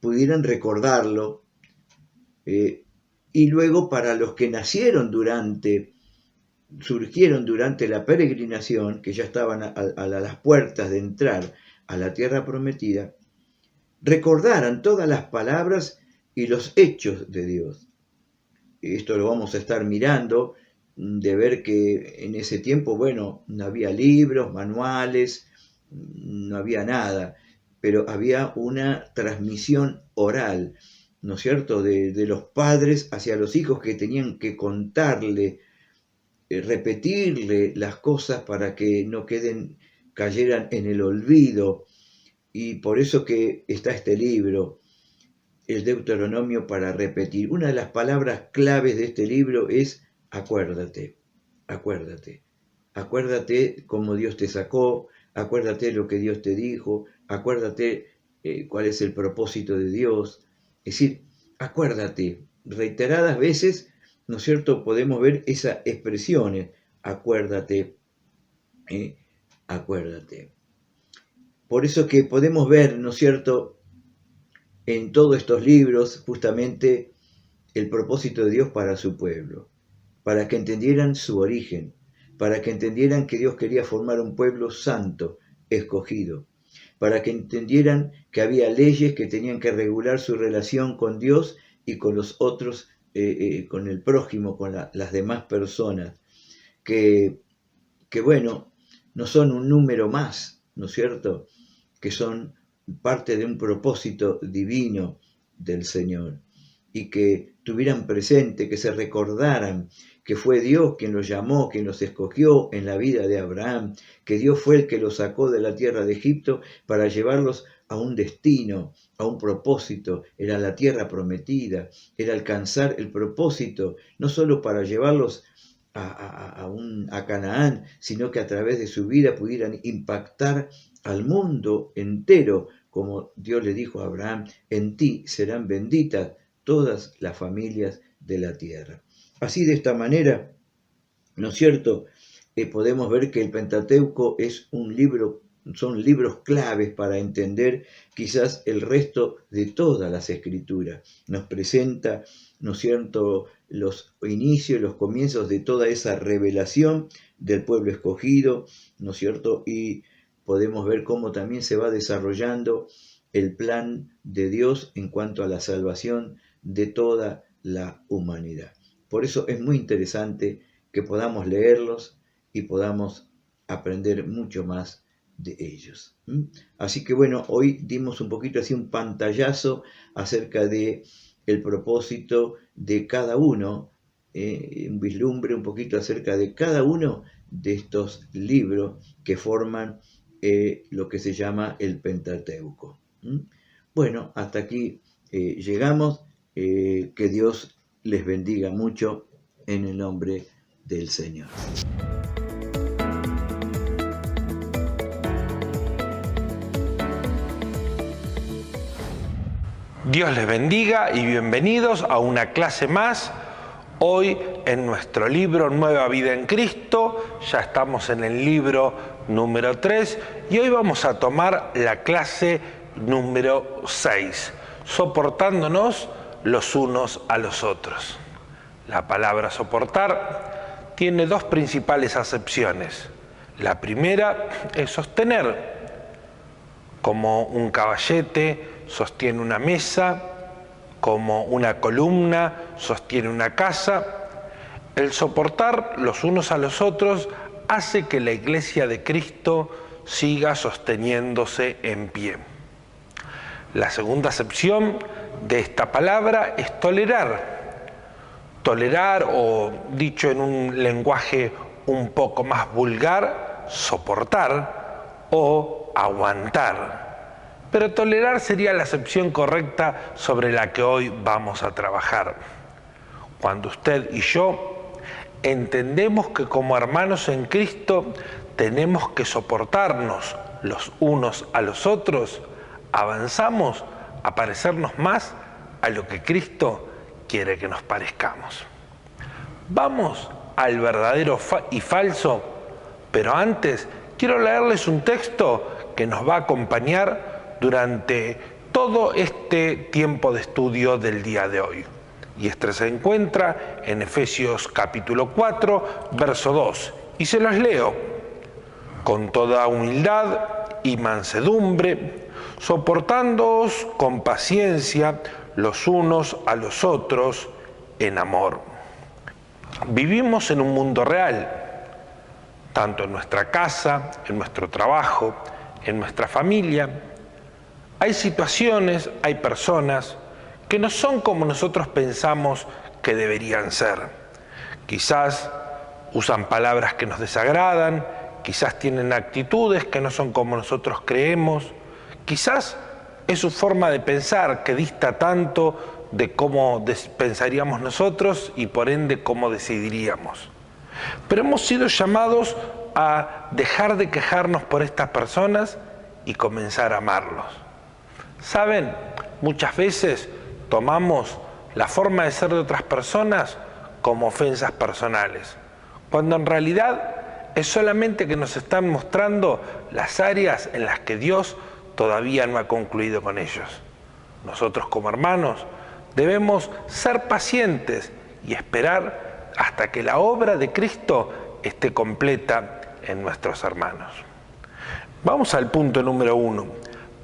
pudieran recordarlo, y luego para los que surgieron durante la peregrinación, que ya estaban a las puertas de entrar a la tierra prometida, recordaran todas las palabras y los hechos de Dios. Esto lo vamos a estar mirando, de ver que en ese tiempo, bueno, no había libros, manuales, no había nada, pero había una transmisión oral, ¿no es cierto?, de los padres hacia los hijos, que tenían que contarle, repetirle las cosas para que no cayeran en el olvido. Y por eso que está este libro, el Deuteronomio, para repetir. Una de las palabras claves de este libro es acuérdate, acuérdate. Acuérdate cómo Dios te sacó, acuérdate lo que Dios te dijo, acuérdate cuál es el propósito de Dios. Es decir, acuérdate. Reiteradas veces, ¿no es cierto?, podemos ver esas expresiones. Acuérdate, acuérdate. Por eso que podemos ver, ¿no es cierto?, en todos estos libros justamente el propósito de Dios para su pueblo, para que entendieran su origen, para que entendieran que Dios quería formar un pueblo santo, escogido, para que entendieran que había leyes que tenían que regular su relación con Dios y con los otros, con el prójimo, con las demás personas, que bueno, no son un número más, ¿no es cierto?, que son parte de un propósito divino del Señor, y que tuvieran presente, que se recordaran que fue Dios quien los llamó, quien los escogió en la vida de Abraham, que Dios fue el que los sacó de la tierra de Egipto para llevarlos a un destino, a un propósito. Era la tierra prometida, era alcanzar el propósito, no solo para llevarlos a Canaán, sino que a través de su vida pudieran impactar al mundo entero, como Dios le dijo a Abraham: en ti serán benditas todas las familias de la tierra. Así, de esta manera, ¿no es cierto?, podemos ver que el Pentateuco es un libro son libros claves para entender quizás el resto de todas las escrituras. Nos presenta, ¿no es cierto?, los inicios, los comienzos de toda esa revelación del pueblo escogido, ¿no es cierto?, y podemos ver cómo también se va desarrollando el plan de Dios en cuanto a la salvación de toda la humanidad. Por eso es muy interesante que podamos leerlos y podamos aprender mucho más de ellos. Así que bueno, hoy dimos un poquito así un pantallazo acerca de el propósito de cada uno, un vislumbre un poquito acerca de cada uno de estos libros que forman lo que se llama el Pentateuco. Bueno, hasta aquí llegamos. Que Dios les bendiga mucho en el nombre del Señor. Dios les bendiga y bienvenidos a una clase más. Hoy en nuestro libro Nueva Vida en Cristo, ya estamos en el libro número 3 y hoy vamos a tomar la clase número 6, soportándonos los unos a los otros. La palabra soportar tiene dos principales acepciones. La primera es sostener, como un caballete sostiene una mesa, como una columna sostiene una casa. El soportar los unos a los otros hace que la Iglesia de Cristo siga sosteniéndose en pie. La segunda acepción de esta palabra es tolerar. Tolerar, o dicho en un lenguaje un poco más vulgar, soportar o aguantar. Pero tolerar sería la acepción correcta sobre la que hoy vamos a trabajar. Cuando usted y yo entendemos que como hermanos en Cristo tenemos que soportarnos los unos a los otros, avanzamos a parecernos más a lo que Cristo quiere que nos parezcamos. Vamos al verdadero y falso, pero antes quiero leerles un texto que nos va a acompañar durante todo este tiempo de estudio del día de hoy. Y este se encuentra en Efesios capítulo 4, verso 2. Y se los leo. Con toda humildad y mansedumbre, soportándoos con paciencia los unos a los otros en amor. Vivimos en un mundo real, tanto en nuestra casa, en nuestro trabajo, en nuestra familia. Hay situaciones, hay personas que no son como nosotros pensamos que deberían ser. Quizás usan palabras que nos desagradan, quizás tienen actitudes que no son como nosotros creemos, quizás es su forma de pensar que dista tanto de cómo pensaríamos nosotros y por ende cómo decidiríamos. Pero hemos sido llamados a dejar de quejarnos por estas personas y comenzar a amarlos. ¿Saben? Muchas veces tomamos la forma de ser de otras personas como ofensas personales, cuando en realidad es solamente que nos están mostrando las áreas en las que Dios todavía no ha concluido con ellos. Nosotros como hermanos debemos ser pacientes y esperar hasta que la obra de Cristo esté completa en nuestros hermanos. Vamos al punto número 1.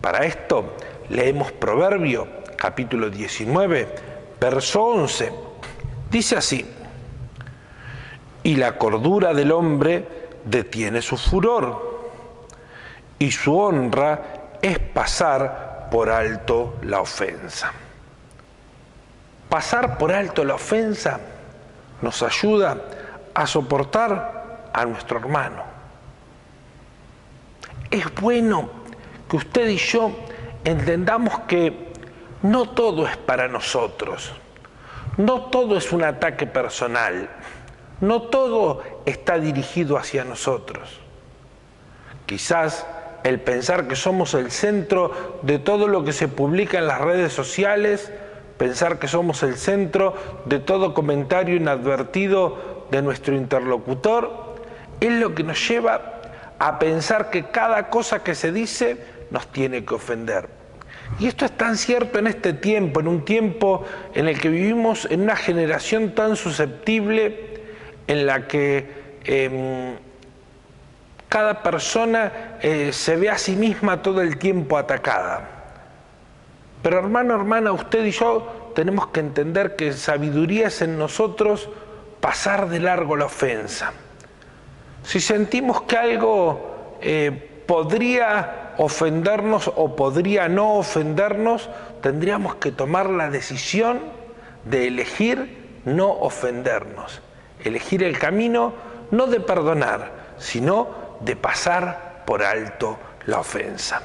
Para esto leemos Proverbio, capítulo 19, verso 11. Dice así: y la cordura del hombre detiene su furor, y su honra es pasar por alto la ofensa. Pasar por alto la ofensa nos ayuda a soportar a nuestro hermano. Es bueno que usted y yo entendamos que no todo es para nosotros, no todo es un ataque personal, no todo está dirigido hacia nosotros. Quizás el pensar que somos el centro de todo lo que se publica en las redes sociales, pensar que somos el centro de todo comentario inadvertido de nuestro interlocutor, es lo que nos lleva a pensar que cada cosa que se dice nos tiene que ofender. Y esto es tan cierto en este tiempo, en un tiempo en el que vivimos en una generación tan susceptible, en la que cada persona se ve a sí misma todo el tiempo atacada. Pero hermano, hermana, usted y yo tenemos que entender que sabiduría es en nosotros pasar de largo la ofensa. Si sentimos que algo podría ofendernos o podría no ofendernos, tendríamos que tomar la decisión de elegir no ofendernos, elegir el camino no de perdonar, sino de pasar por alto la ofensa.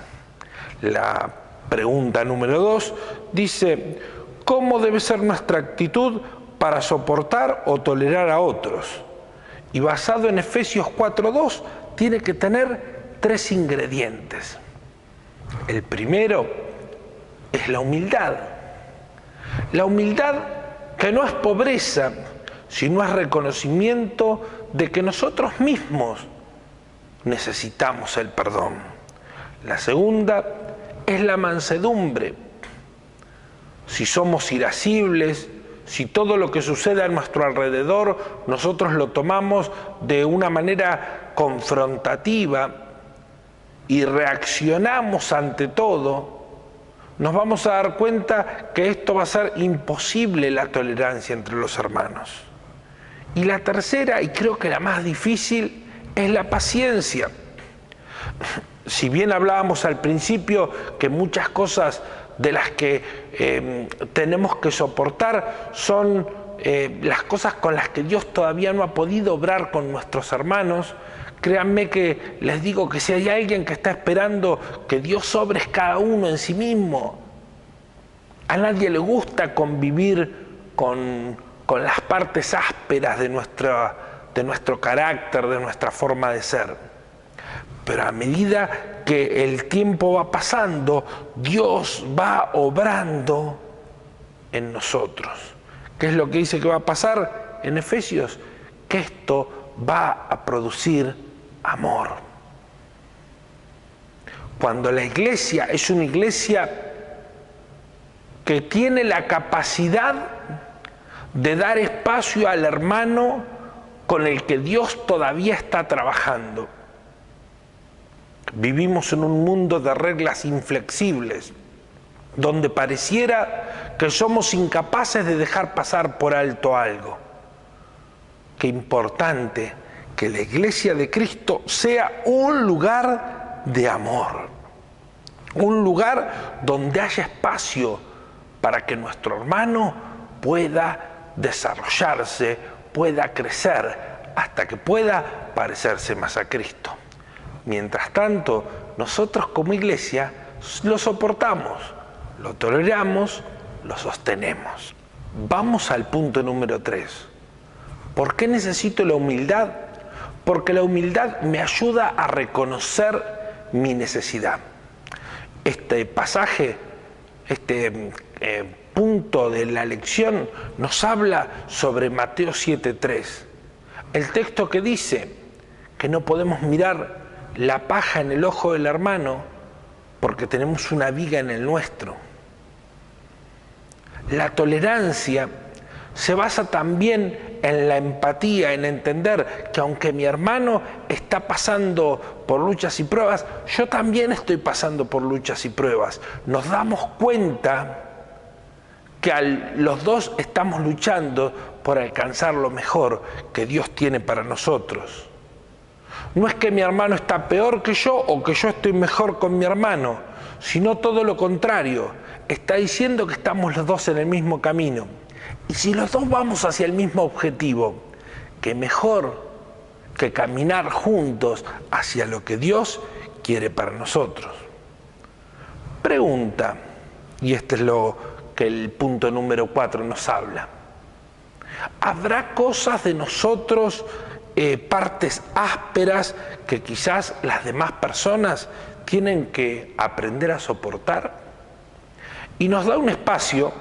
La pregunta número 2 dice: ¿cómo debe ser nuestra actitud para soportar o tolerar a otros? Y basado en Efesios 4:2, tiene que tener 3 ingredientes. El primero es la humildad. La humildad que no es pobreza, sino es reconocimiento de que nosotros mismos necesitamos el perdón. La segunda es la mansedumbre. Si somos irascibles, si todo lo que sucede a nuestro alrededor nosotros lo tomamos de una manera confrontativa y reaccionamos ante todo, nos vamos a dar cuenta que esto va a ser imposible, la tolerancia entre los hermanos. Y la tercera, y creo que la más difícil, es la paciencia. Si bien hablábamos al principio que muchas cosas de las que tenemos que soportar son las cosas con las que Dios todavía no ha podido obrar con nuestros hermanos, créanme que les digo que si hay alguien que está esperando que Dios obre es cada uno en sí mismo. A nadie le gusta convivir con las partes ásperas de nuestro carácter, de nuestra forma de ser. Pero a medida que el tiempo va pasando, Dios va obrando en nosotros. ¿Qué es lo que dice que va a pasar en Efesios? Que esto va a producir amor. Cuando la iglesia es una iglesia que tiene la capacidad de dar espacio al hermano con el que Dios todavía está trabajando. Vivimos en un mundo de reglas inflexibles, donde pareciera que somos incapaces de dejar pasar por alto algo. Qué importante que la iglesia de Cristo sea un lugar de amor, un lugar donde haya espacio para que nuestro hermano pueda desarrollarse, pueda crecer, hasta que pueda parecerse más a Cristo. Mientras tanto, nosotros como iglesia lo soportamos, lo toleramos, lo sostenemos. Vamos al punto número 3. ¿Por qué necesito la humildad? Porque la humildad me ayuda a reconocer mi necesidad. Este pasaje, punto de la lección nos habla sobre Mateo 7:3. El texto que dice que no podemos mirar la paja en el ojo del hermano porque tenemos una viga en el nuestro. La tolerancia se basa también en la empatía, en entender que aunque mi hermano está pasando por luchas y pruebas, yo también estoy pasando por luchas y pruebas. Nos damos cuenta que los dos estamos luchando por alcanzar lo mejor que Dios tiene para nosotros. No es que mi hermano está peor que yo o que yo estoy mejor con mi hermano, sino todo lo contrario. Está diciendo que estamos los dos en el mismo camino. Y si los dos vamos hacia el mismo objetivo, qué mejor que caminar juntos hacia lo que Dios quiere para nosotros. Pregunta, y este es lo que el punto número 4 nos habla. ¿Habrá cosas de nosotros, partes ásperas que quizás las demás personas tienen que aprender a soportar? Y nos da un espacio,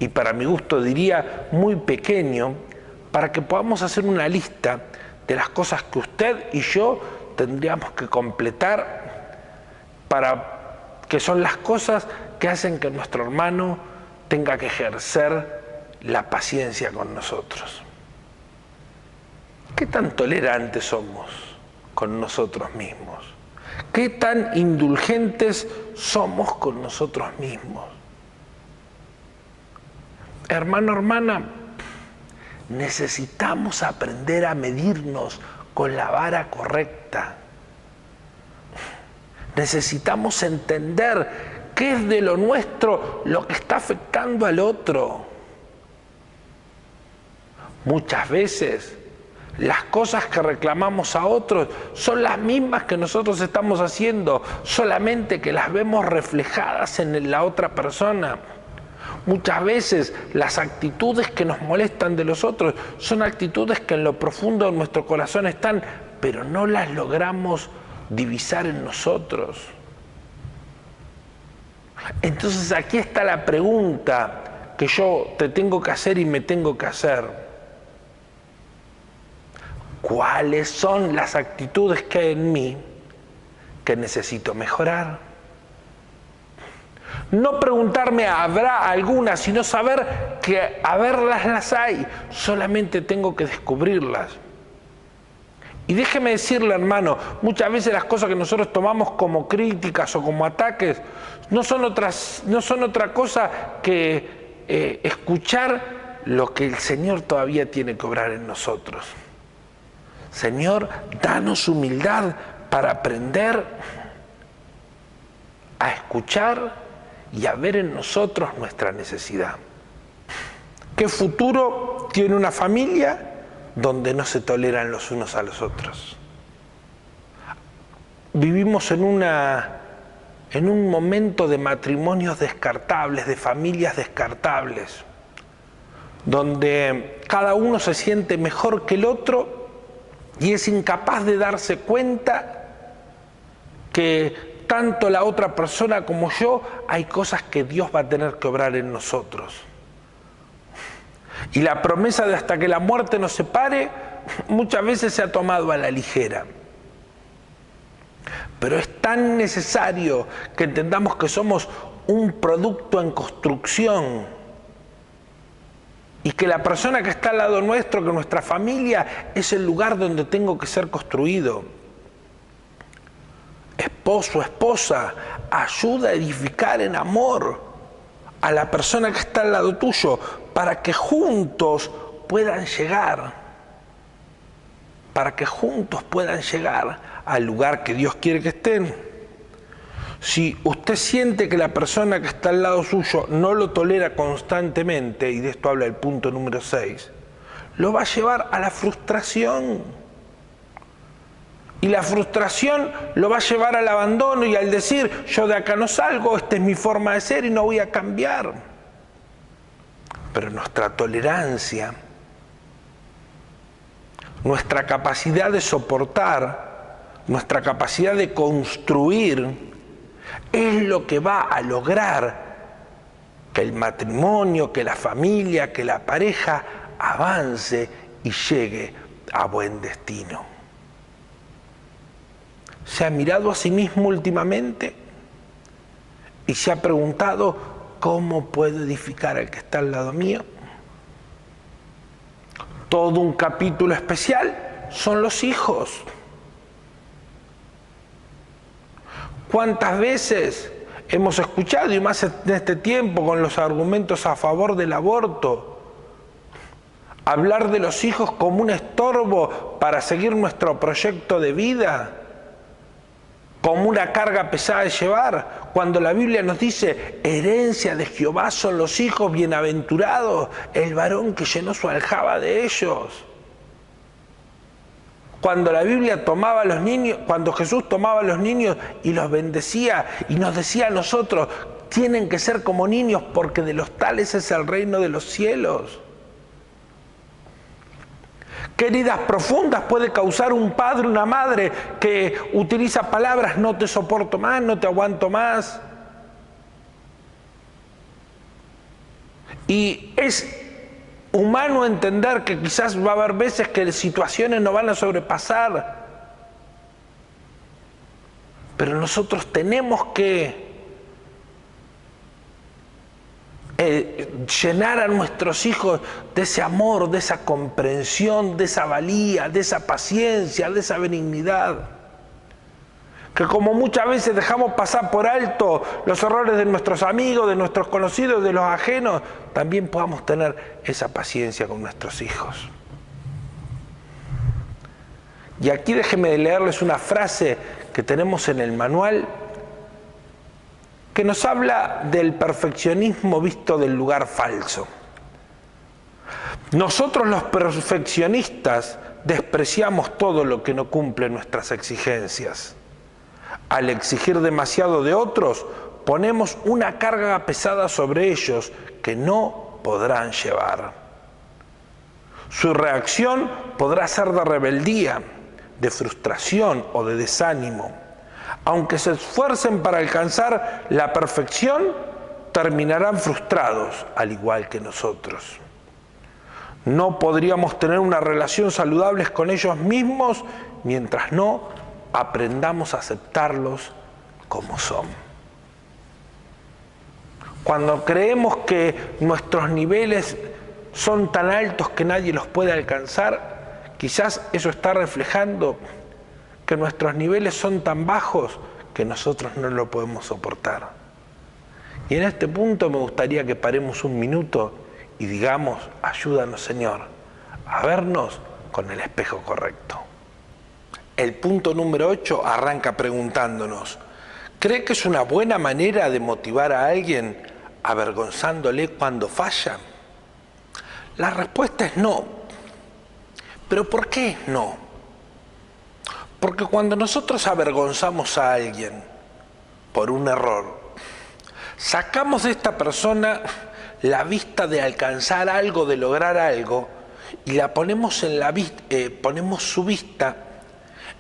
y para mi gusto diría muy pequeño, para que podamos hacer una lista de las cosas que usted y yo tendríamos que completar, que son las cosas que hacen que nuestro hermano tenga que ejercer la paciencia con nosotros. ¿Qué tan tolerantes somos con nosotros mismos? ¿Qué tan indulgentes somos con nosotros mismos? Hermano, hermana, necesitamos aprender a medirnos con la vara correcta. Necesitamos entender qué es de lo nuestro lo que está afectando al otro. Muchas veces las cosas que reclamamos a otros son las mismas que nosotros estamos haciendo, solamente que las vemos reflejadas en la otra persona. Muchas veces las actitudes que nos molestan de los otros son actitudes que en lo profundo de nuestro corazón están, pero no las logramos divisar en nosotros. Entonces aquí está la pregunta que yo te tengo que hacer y me tengo que hacer. ¿Cuáles son las actitudes que hay en mí que necesito mejorar? No preguntarme, ¿habrá alguna? Sino saber que haberlas las hay, solamente tengo que descubrirlas. Y déjeme decirle, hermano, muchas veces las cosas que nosotros tomamos como críticas o como ataques no son otra cosa que escuchar lo que el Señor todavía tiene que obrar en nosotros. Señor, danos humildad para aprender a escuchar y a ver en nosotros nuestra necesidad. ¿Qué futuro tiene una familia donde no se toleran los unos a los otros? Vivimos en un momento de matrimonios descartables, de familias descartables, donde cada uno se siente mejor que el otro y es incapaz de darse cuenta que tanto la otra persona como yo, hay cosas que Dios va a tener que obrar en nosotros. Y la promesa de hasta que la muerte nos separe, muchas veces se ha tomado a la ligera. Pero es tan necesario que entendamos que somos un producto en construcción y que la persona que está al lado nuestro, que nuestra familia, es el lugar donde tengo que ser construido. Esposo, esposa, ayuda a edificar en amor a la persona que está al lado tuyo para que juntos puedan llegar, al lugar que Dios quiere que estén. Si usted siente que la persona que está al lado suyo no lo tolera constantemente, y de esto habla el punto número 6, lo va a llevar a la frustración. Y la frustración lo va a llevar al abandono y al decir, yo de acá no salgo, esta es mi forma de ser y no voy a cambiar. Pero nuestra tolerancia, nuestra capacidad de soportar, nuestra capacidad de construir, es lo que va a lograr que el matrimonio, que la familia, que la pareja avance y llegue a buen destino. ¿Se ha mirado a sí mismo últimamente? ¿Y se ha preguntado cómo puedo edificar al que está al lado mío? Todo un capítulo especial son los hijos. ¿Cuántas veces hemos escuchado, y más en este tiempo con los argumentos a favor del aborto, hablar de los hijos como un estorbo para seguir nuestro proyecto de vida? Como una carga pesada de llevar, cuando la Biblia nos dice, herencia de Jehová son los hijos bienaventurados, el varón que llenó su aljaba de ellos. Cuando la Biblia tomaba a los niños, cuando Jesús tomaba a los niños y los bendecía y nos decía a nosotros, tienen que ser como niños porque de los tales es el reino de los cielos. ¿Qué heridas profundas puede causar un padre, una madre que utiliza palabras, no te soporto más, no te aguanto más? Y es humano entender que quizás va a haber veces que situaciones no van a sobrepasar, Pero nosotros tenemos que llenar a nuestros hijos de ese amor, de esa comprensión, de esa valía, de esa paciencia, de esa benignidad. Que como muchas veces dejamos pasar por alto los errores de nuestros amigos, de nuestros conocidos, de los ajenos, también podamos tener esa paciencia con nuestros hijos. Y aquí déjenme leerles una frase que tenemos en el manual que nos habla del perfeccionismo visto del lugar falso. Nosotros los perfeccionistas despreciamos todo lo que no cumple nuestras exigencias. Al exigir demasiado de otros, ponemos una carga pesada sobre ellos que no podrán llevar. Su reacción podrá ser de rebeldía, de frustración o de desánimo. Aunque se esfuercen para alcanzar la perfección, terminarán frustrados, al igual que nosotros. No podríamos tener una relación saludable con ellos mismos mientras no aprendamos a aceptarlos como son. Cuando creemos que nuestros niveles son tan altos que nadie los puede alcanzar, quizás eso está reflejando que nuestros niveles son tan bajos que nosotros no lo podemos soportar. Y en este punto me gustaría que paremos un minuto y digamos: ayúdanos, Señor, a vernos con el espejo correcto. El punto número 8 arranca preguntándonos: ¿cree que es una buena manera de motivar a alguien avergonzándole cuando falla? La respuesta es no. ¿Pero por qué no? Porque cuando nosotros avergonzamos a alguien por un error, sacamos de esta persona la vista de alcanzar algo, de lograr algo, y la ponemos ponemos su vista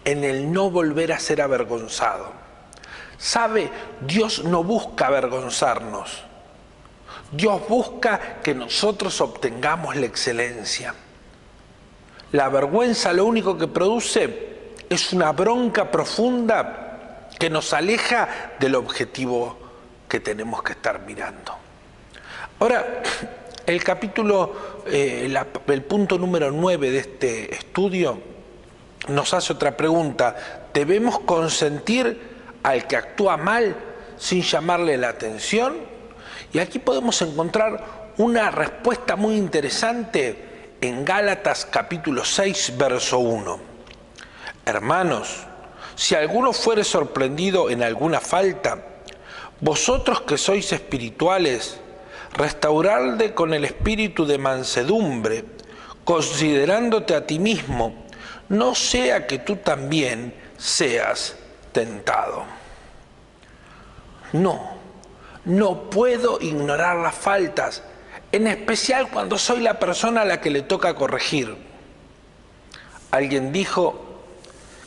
en el no volver a ser avergonzado. ¿Sabe? Dios no busca avergonzarnos. Dios busca que nosotros obtengamos la excelencia. La vergüenza lo único que produce es una bronca profunda que nos aleja del objetivo que tenemos que estar mirando. Ahora, el punto número 9 de este estudio nos hace otra pregunta: ¿debemos consentir al que actúa mal sin llamarle la atención? Y aquí podemos encontrar una respuesta muy interesante en Gálatas capítulo 6, verso 1. Hermanos, si alguno fuere sorprendido en alguna falta, vosotros que sois espirituales, restauradle con el espíritu de mansedumbre, considerándote a ti mismo, no sea que tú también seas tentado. No puedo ignorar las faltas, en especial cuando soy la persona a la que le toca corregir. Alguien dijo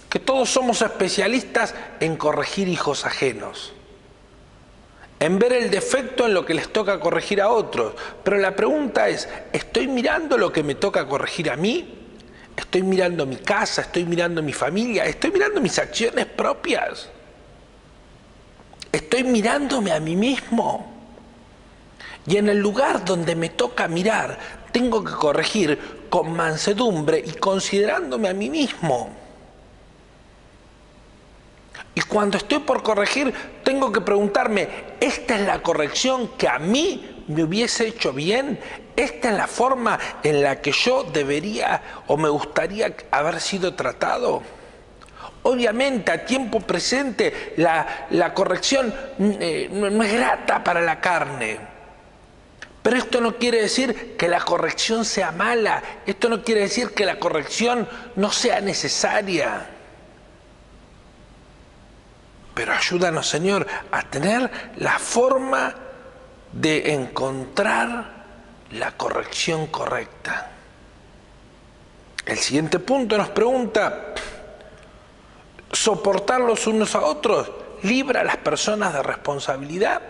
que todos somos especialistas en corregir hijos ajenos, en ver el defecto en lo que les toca corregir a otros. Pero la pregunta es: ¿estoy mirando lo que me toca corregir a mí? ¿Estoy mirando mi casa? ¿Estoy mirando mi familia? ¿Estoy mirando mis acciones propias? ¿Estoy mirándome a mí mismo? Y en el lugar donde me toca mirar, tengo que corregir con mansedumbre y considerándome a mí mismo. Y cuando estoy por corregir, tengo que preguntarme: ¿esta es la corrección que a mí me hubiese hecho bien? ¿Esta es la forma en la que yo debería o me gustaría haber sido tratado? Obviamente, a tiempo presente, la corrección no es grata para la carne. Pero esto no quiere decir que la corrección sea mala. Esto no quiere decir que la corrección no sea necesaria. Pero ayúdanos, Señor, a tener la forma de encontrar la corrección correcta. El siguiente punto nos pregunta: ¿soportar los unos a otros libra a las personas de responsabilidad?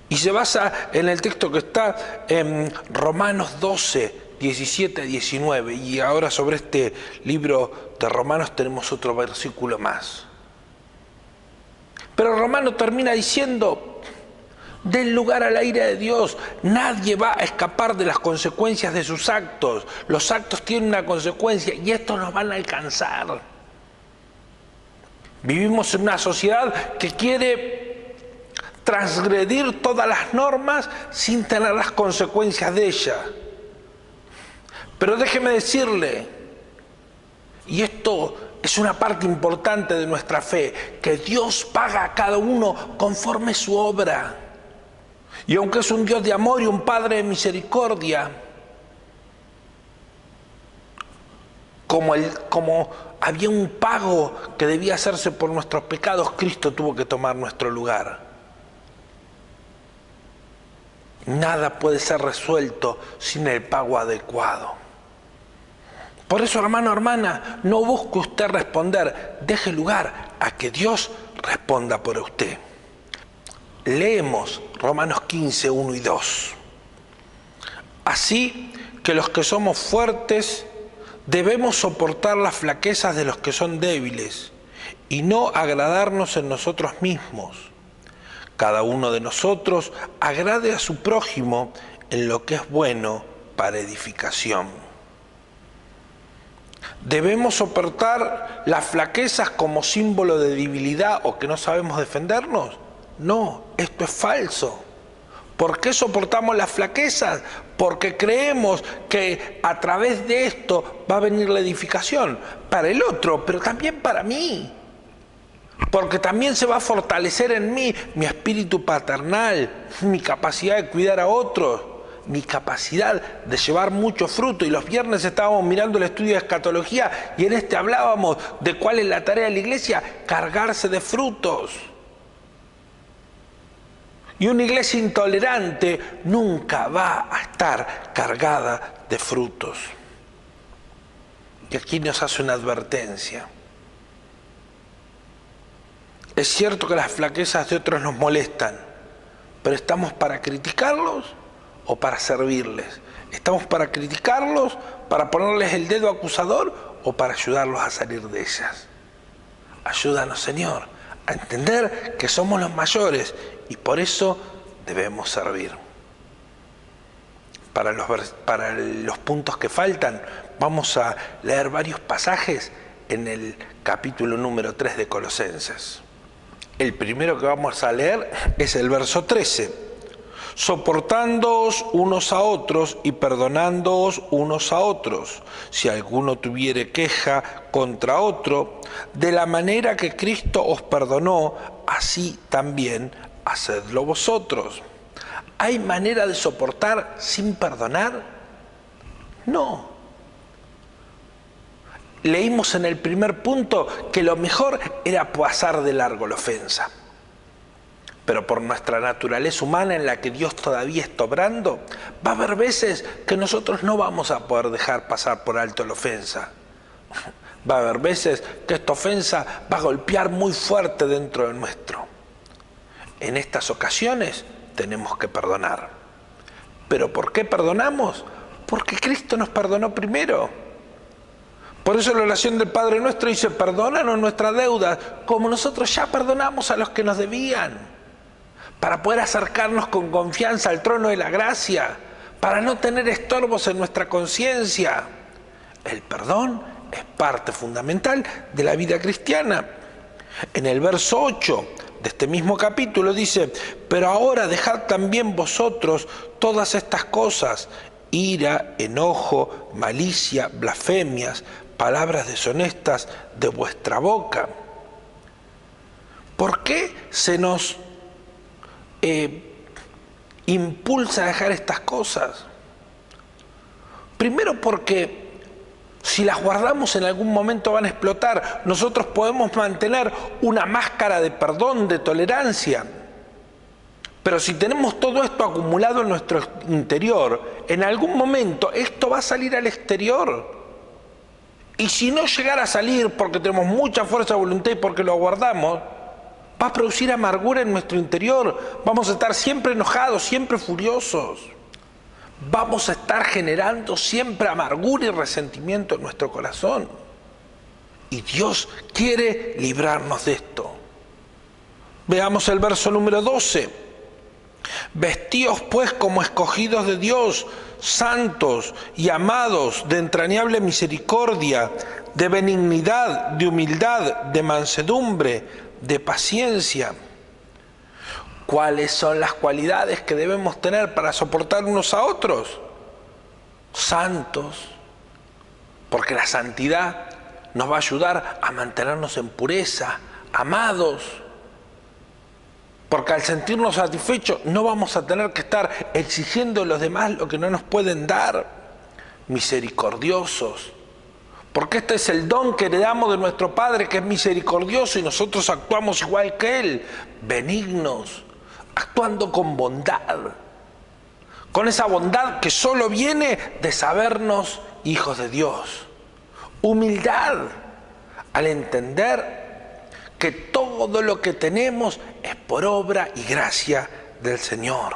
Y se basa en el texto que está en Romanos 12, 17 a 19. Y ahora sobre este libro de Romanos tenemos otro versículo más. Pero Romano termina diciendo: den lugar a la ira de Dios. Nadie va a escapar de las consecuencias de sus actos. Los actos tienen una consecuencia y estos nos van a alcanzar. Vivimos en una sociedad que quiere transgredir todas las normas sin tener las consecuencias de ellas. Pero déjeme decirle, y esto es una parte importante de nuestra fe, que Dios paga a cada uno conforme su obra. Y aunque es un Dios de amor y un Padre de misericordia, como había un pago que debía hacerse por nuestros pecados, Cristo tuvo que tomar nuestro lugar. Nada puede ser resuelto sin el pago adecuado. Por eso, hermano, hermana, no busque usted responder, deje lugar a que Dios responda por usted. Leemos Romanos 15, 1 y 2. Así que los que somos fuertes debemos soportar las flaquezas de los que son débiles y no agradarnos en nosotros mismos. Cada uno de nosotros agrade a su prójimo en lo que es bueno para edificación. ¿Debemos soportar las flaquezas como símbolo de debilidad o que no sabemos defendernos? No, esto es falso. ¿Por qué soportamos las flaquezas? Porque creemos que a través de esto va a venir la edificación para el otro, pero también para mí. Porque también se va a fortalecer en mí mi espíritu paternal, mi capacidad de cuidar a otros, mi capacidad de llevar mucho fruto. Y los viernes estábamos mirando el estudio de escatología y en este hablábamos de cuál es la tarea de la iglesia: cargarse de frutos. Y una iglesia intolerante nunca va a estar cargada de frutos. Y aquí nos hace una advertencia. Es cierto que las flaquezas de otros nos molestan, pero ¿estamos para criticarlos o para servirles? ¿Estamos para criticarlos, para ponerles el dedo acusador o para ayudarlos a salir de ellas? Ayúdanos, Señor, a entender que somos los mayores y por eso debemos servir. Para los puntos que faltan, vamos a leer varios pasajes en el capítulo número 3 de Colosenses. El primero que vamos a leer es el verso 13. Soportándoos unos a otros y perdonándoos unos a otros, si alguno tuviere queja contra otro, de la manera que Cristo os perdonó, así también hacedlo vosotros. ¿Hay manera de soportar sin perdonar? No. Leímos en el primer punto que lo mejor era pasar de largo la ofensa. Pero por nuestra naturaleza humana en la que Dios todavía está obrando, va a haber veces que nosotros no vamos a poder dejar pasar por alto la ofensa. Va a haber veces que esta ofensa va a golpear muy fuerte dentro de nuestro. En estas ocasiones tenemos que perdonar. ¿Pero por qué perdonamos? Porque Cristo nos perdonó primero. Por eso la oración del Padre Nuestro dice: perdónanos nuestras deudas, como nosotros ya perdonamos a los que nos debían, para poder acercarnos con confianza al trono de la gracia, para no tener estorbos en nuestra conciencia. El perdón es parte fundamental de la vida cristiana. En el verso 8 de este mismo capítulo dice: pero ahora dejad también vosotros todas estas cosas: ira, enojo, malicia, blasfemias, palabras deshonestas de vuestra boca. ¿Por qué se nos impulsa a dejar estas cosas? Primero porque si las guardamos en algún momento van a explotar. Nosotros podemos mantener una máscara de perdón, de tolerancia, pero si tenemos todo esto acumulado en nuestro interior, en algún momento esto va a salir al exterior. Y si no llegara a salir porque tenemos mucha fuerza de voluntad y porque lo guardamos, va a producir amargura en nuestro interior. Vamos a estar siempre enojados, siempre furiosos. Vamos a estar generando siempre amargura y resentimiento en nuestro corazón. Y Dios quiere librarnos de esto. Veamos el verso número 12. Vestíos pues como escogidos de Dios, santos y amados, de entrañable misericordia, de benignidad, de humildad, de mansedumbre, de paciencia. ¿Cuáles son las cualidades que debemos tener para soportar unos a otros? Santos, porque la santidad nos va a ayudar a mantenernos en pureza. Amados, porque al sentirnos satisfechos no vamos a tener que estar exigiendo a los demás lo que no nos pueden dar. Misericordiosos, porque este es el don que heredamos de nuestro Padre, que es misericordioso, y nosotros actuamos igual que Él. Benignos, actuando con bondad, con esa bondad que solo viene de sabernos hijos de Dios. Humildad, al entender que todo lo que tenemos es por obra y gracia del Señor.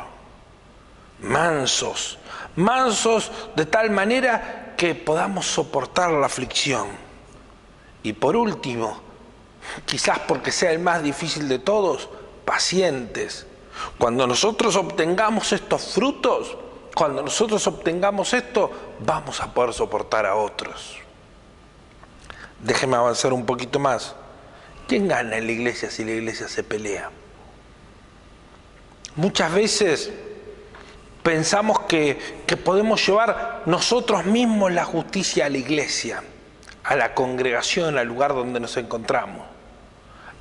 Mansos, mansos de tal manera que podamos soportar la aflicción. Y por último, quizás porque sea el más difícil de todos, pacientes. Cuando nosotros obtengamos estos frutos, cuando nosotros obtengamos esto, vamos a poder soportar a otros. Déjeme avanzar un poquito más. ¿Quién gana en la iglesia si la iglesia se pelea? Muchas veces pensamos que podemos llevar nosotros mismos la justicia a la iglesia, a la congregación, al lugar donde nos encontramos.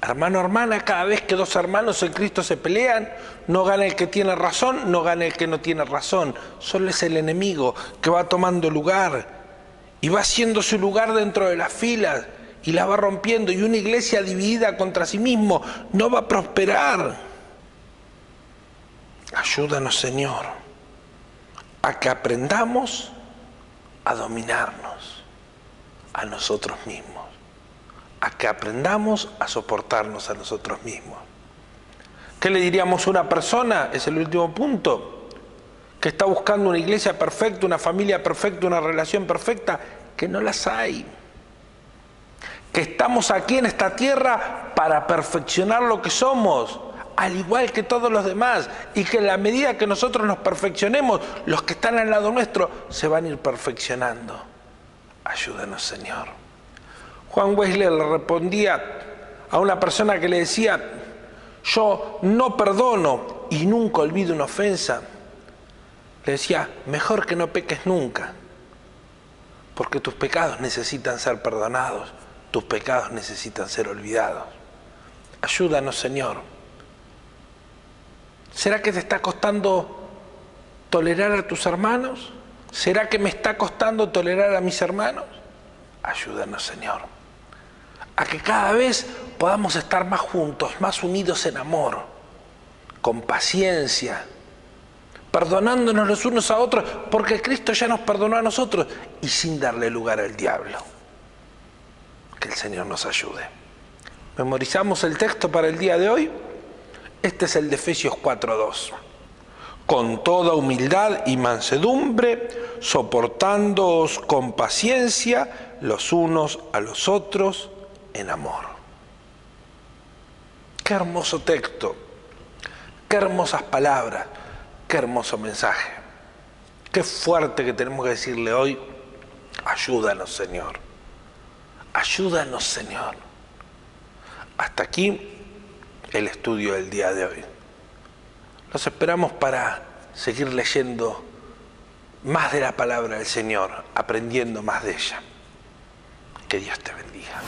Hermano, hermana, cada vez que dos hermanos en Cristo se pelean, no gana el que tiene razón, no gana el que no tiene razón. Solo es el enemigo que va tomando lugar y va haciendo su lugar dentro de las filas y la va rompiendo. Y una iglesia dividida contra sí mismo no va a prosperar. Ayúdanos, Señor, a que aprendamos a dominarnos a nosotros mismos, a que aprendamos a soportarnos a nosotros mismos. ¿Qué le diríamos a una persona? Es el último punto, que está buscando una iglesia perfecta, una familia perfecta, una relación perfecta, que no las hay. Que estamos aquí en esta tierra para perfeccionar lo que somos, al igual que todos los demás, y que en la medida que nosotros nos perfeccionemos, los que están al lado nuestro se van a ir perfeccionando. Ayúdanos, Señor. Juan Wesley le respondía a una persona que le decía: yo no perdono y nunca olvido una ofensa. Le decía: mejor que no peques nunca, porque tus pecados necesitan ser perdonados, tus pecados necesitan ser olvidados. Ayúdanos, Señor. ¿Será que te está costando tolerar a tus hermanos? ¿Será que me está costando tolerar a mis hermanos? Ayúdanos, Señor, a que cada vez podamos estar más juntos, más unidos en amor, con paciencia, perdonándonos los unos a otros, porque Cristo ya nos perdonó a nosotros, y sin darle lugar al diablo. Que el Señor nos ayude. Memorizamos el texto para el día de hoy. Este es el de Efesios 4:2. Con toda humildad y mansedumbre, soportándoos con paciencia los unos a los otros en amor. Qué hermoso texto, qué hermosas palabras, qué hermoso mensaje. Qué fuerte que tenemos que decirle hoy: ayúdanos, Señor. Ayúdanos, Señor. Hasta aquí el estudio del día de hoy. Los esperamos para seguir leyendo más de la palabra del Señor, aprendiendo más de ella. Que Dios te bendiga.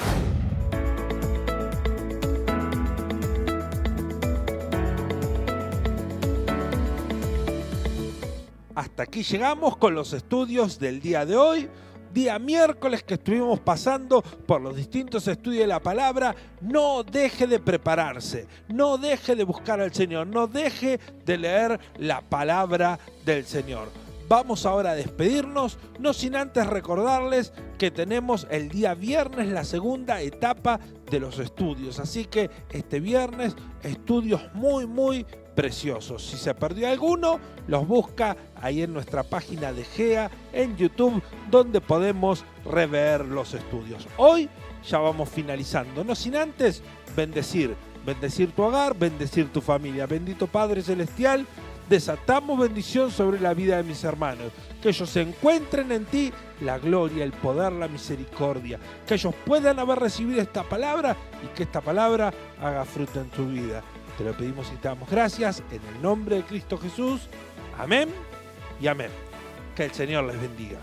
Hasta aquí llegamos con los estudios del día de hoy. Día miércoles que estuvimos pasando por los distintos estudios de la palabra. No deje de prepararse, no deje de buscar al Señor, no deje de leer la palabra del Señor. Vamos ahora a despedirnos, no sin antes recordarles que tenemos el día viernes la segunda etapa de los estudios. Así que este viernes estudios muy preciosos. Si se perdió alguno, los busca ahí en nuestra página de GEA en YouTube, donde podemos rever los estudios. Hoy ya vamos finalizando, no sin antes bendecir bendecir tu hogar, bendecir tu familia. Bendito Padre Celestial, desatamos bendición sobre la vida de mis hermanos. Que ellos encuentren en ti la gloria, el poder, la misericordia. Que ellos puedan haber recibido esta palabra y que esta palabra haga fruto en tu vida. Te lo pedimos y te damos gracias en el nombre de Cristo Jesús. Amén y amén. Que el Señor les bendiga.